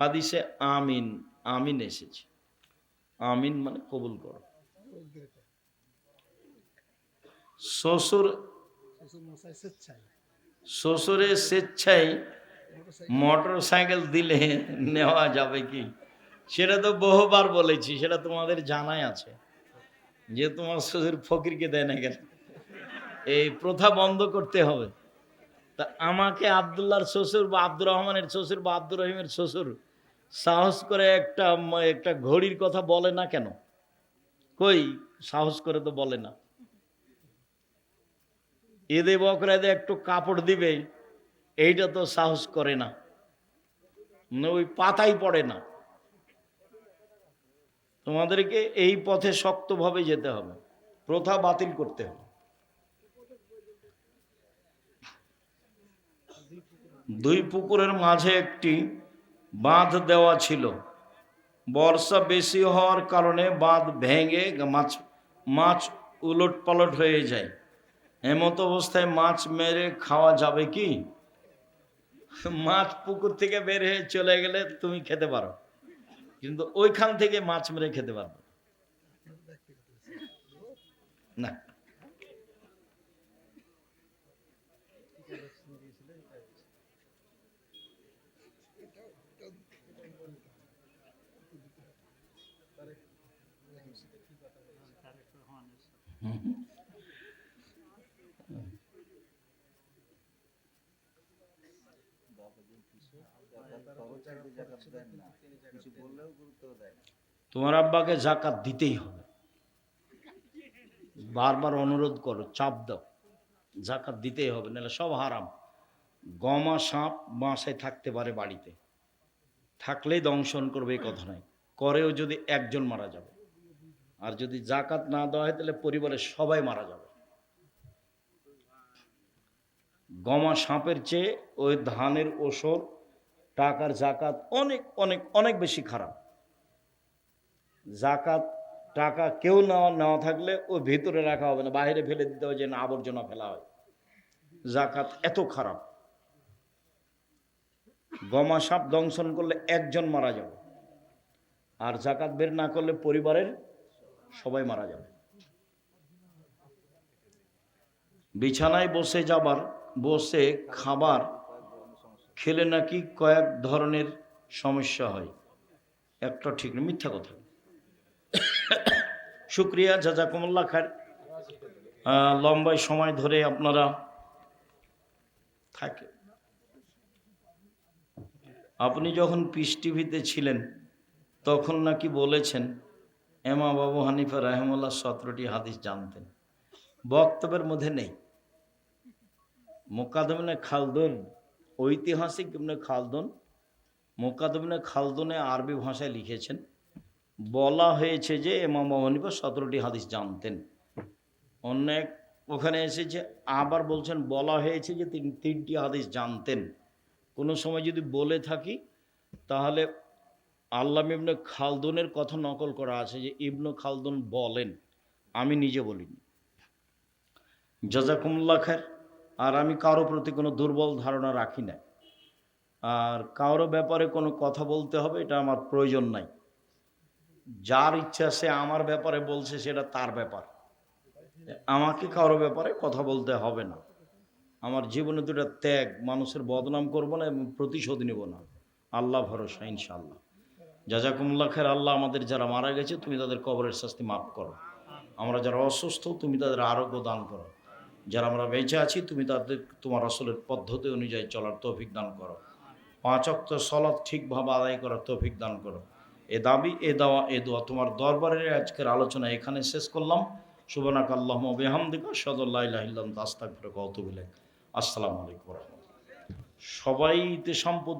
S1: হাদিসে আমিন আমিন এসেছে। আমিন মানে কবুল করো। শ্বশুরের স্বেচ্ছায় মোটর সাইকেল দিলে নেওয়া যাবে কি? সেটা তো বহুবার বলেছি, সেটা তোমাদের জানাই আছে, যে তোমার শ্বশুর ফকিরকে দেয় না কেন, এই প্রথা বন্ধ করতে হবে। তা আমাকে আব্দুল্লাহর শ্বশুর বা আব্দুর রহমানের শ্বশুর বা আব্দুর রহিমের শ্বশুর সাহস করে একটা ঘড়ির কথা বলে না কেন? কই, সাহস করে তো বলে না। ঈদে বকরাতে একটু কাপড় দিবে, এইটা তো সাহস করে না, ওই পাতাই পড়ে না। তোমাদেরকে এই পথে শক্তভাবে যেতে হবে, প্রথা বাতিল করতে হবে। দুই পুকুরের মাঝে একটি বাঁধ দেওয়া ছিল, বর্ষা বেশি হওয়ার কারণে বাঁধ ভেঙে মাছ উলট পালট হয়ে যায়। এমত অবস্থায় মাছ মেরে খাওয়া যাবে কি? মাছ পুকুর থেকে বের হয়ে চলে গেলে তুমি খেতে পারো, কিন্তু ওইখান থেকে মাছ মেরে খেতে পারবে না। তোমার আব্বাকে জাকাত দিতেই হবে, বারবার অনুরোধ করো, চাপ দাও, জাকাত দিতেই হবে, নাহলে সব হারাম। গমা সাপ বাসায় থাকতে পারে, বাড়িতে থাকলেই দংশন করবে, এই কথা নয়, করেও যদি একজন মারা যাবে। আর যদি জাকাত না দেওয়া হয় তাহলে পরিবারের সবাই মারা যাবে। গমা সাপের চেয়ে ওই ধানের ওষুধ, টাকার জাকাত অনেক অনেক অনেক বেশি খারাপ। জাকাত টাকা কেউ নেওয়া থাকলে ওই ভেতরে রাখা হবে না, বাইরে ফেলে দিতে হবে, যেন আবর্জনা ফেলা হয়। জাকাত এত খারাপ, গমা সাপ দংশন করলে একজন মারা যাবে, আর জাকাত বের না করলে পরিবারের সবাই মারা যাবে। বিছানায় বসে খাবার খেলে নাকি কয়েক ধরনের সমস্যা হয়, একটা ঠিক না, মিথ্যা কথা। শুক্রিয়া, জাজাকুমুল্লাহ খায়ের। লম্বা সময় ধরে আপনারা থাকে। আপনি যখন পিস টিভিতে ছিলেন তখন নাকি বলেছেন ইমাম আবু হানিফা রাহিমাহুল্লাহ 17টি হাদিস জানতেন, বক্তব্যের মধ্যে নেই। মুকাদ্দম ইবনে খালদুন, ঐতিহাসিক ইবনে খালদুন, মুকাদ্দম ইবনে খালদুনে আরবি ভাষায় লিখেছেন, বলা হয়েছে যে ইমাম আবু হানিফা 17টি হাদিস জানতেন। অনেক ওখানে এসেছে, আবার বলছেন বলা হয়েছে যে তিনি 3টি হাদিস জানতেন। কোনো সময় যদি বলে থাকি তাহলে আল্লামা ইবনে খালদুনের কথা নকল করা আছে, যে ইবনে খালদুন বলেন, আমি নিজে বলিনি। জাযাকুমুল্লাহ খায়ের। আর আমি কারো প্রতি কোনো দুর্বল ধারণা রাখি না, আর কারো ব্যাপারে কোনো কথা বলতে হবে এটা আমার প্রয়োজন নাই। যার ইচ্ছা সে আমার ব্যাপারে বলছে সেটা তার ব্যাপার, আমাকে কারো ব্যাপারে কথা বলতে হবে না। আমার জীবনে দুটো ত্যাগ, মানুষের বদনাম করব না এবং প্রতিশোধ নেব না, আল্লাহ ভরসা ইনশাআল্লাহ। জাযাকুমুল্লাহ খায়ের। আল্লাহ আমাদের যারা মারা গেছে তুমি তাদের কবরের শাস্তি মাফ করো, আমরা যারা অসুস্থ তুমি তাদের আরোগ্য দান করো, যারা আমরা বেঁচে আছি তুমি তাদের তোমার রাসূলের পদ্ধতি অনুযায়ী চলার তৌফিক দান করো, 5 ওয়াক্ত সালাত ঠিকভাবে আদায় করার তৌফিক দান করো। এ দাবি, এ দাওয়া, এ দোয়া তোমার দরবারে আজকের আলোচনা এখানে শেষ করলাম। সুবহানাকা আল্লাহুম্মা ওয়া বিহামদিকা আশহাদু আল্লা ইলাহা ইল্লা আনতা আস্তাগফিরুকা ওয়া আতুবু ইলাইক। আসসালামু আলাইকুম ওয়া রাহমাতুল্লাহ। সবাইতে সম্পদ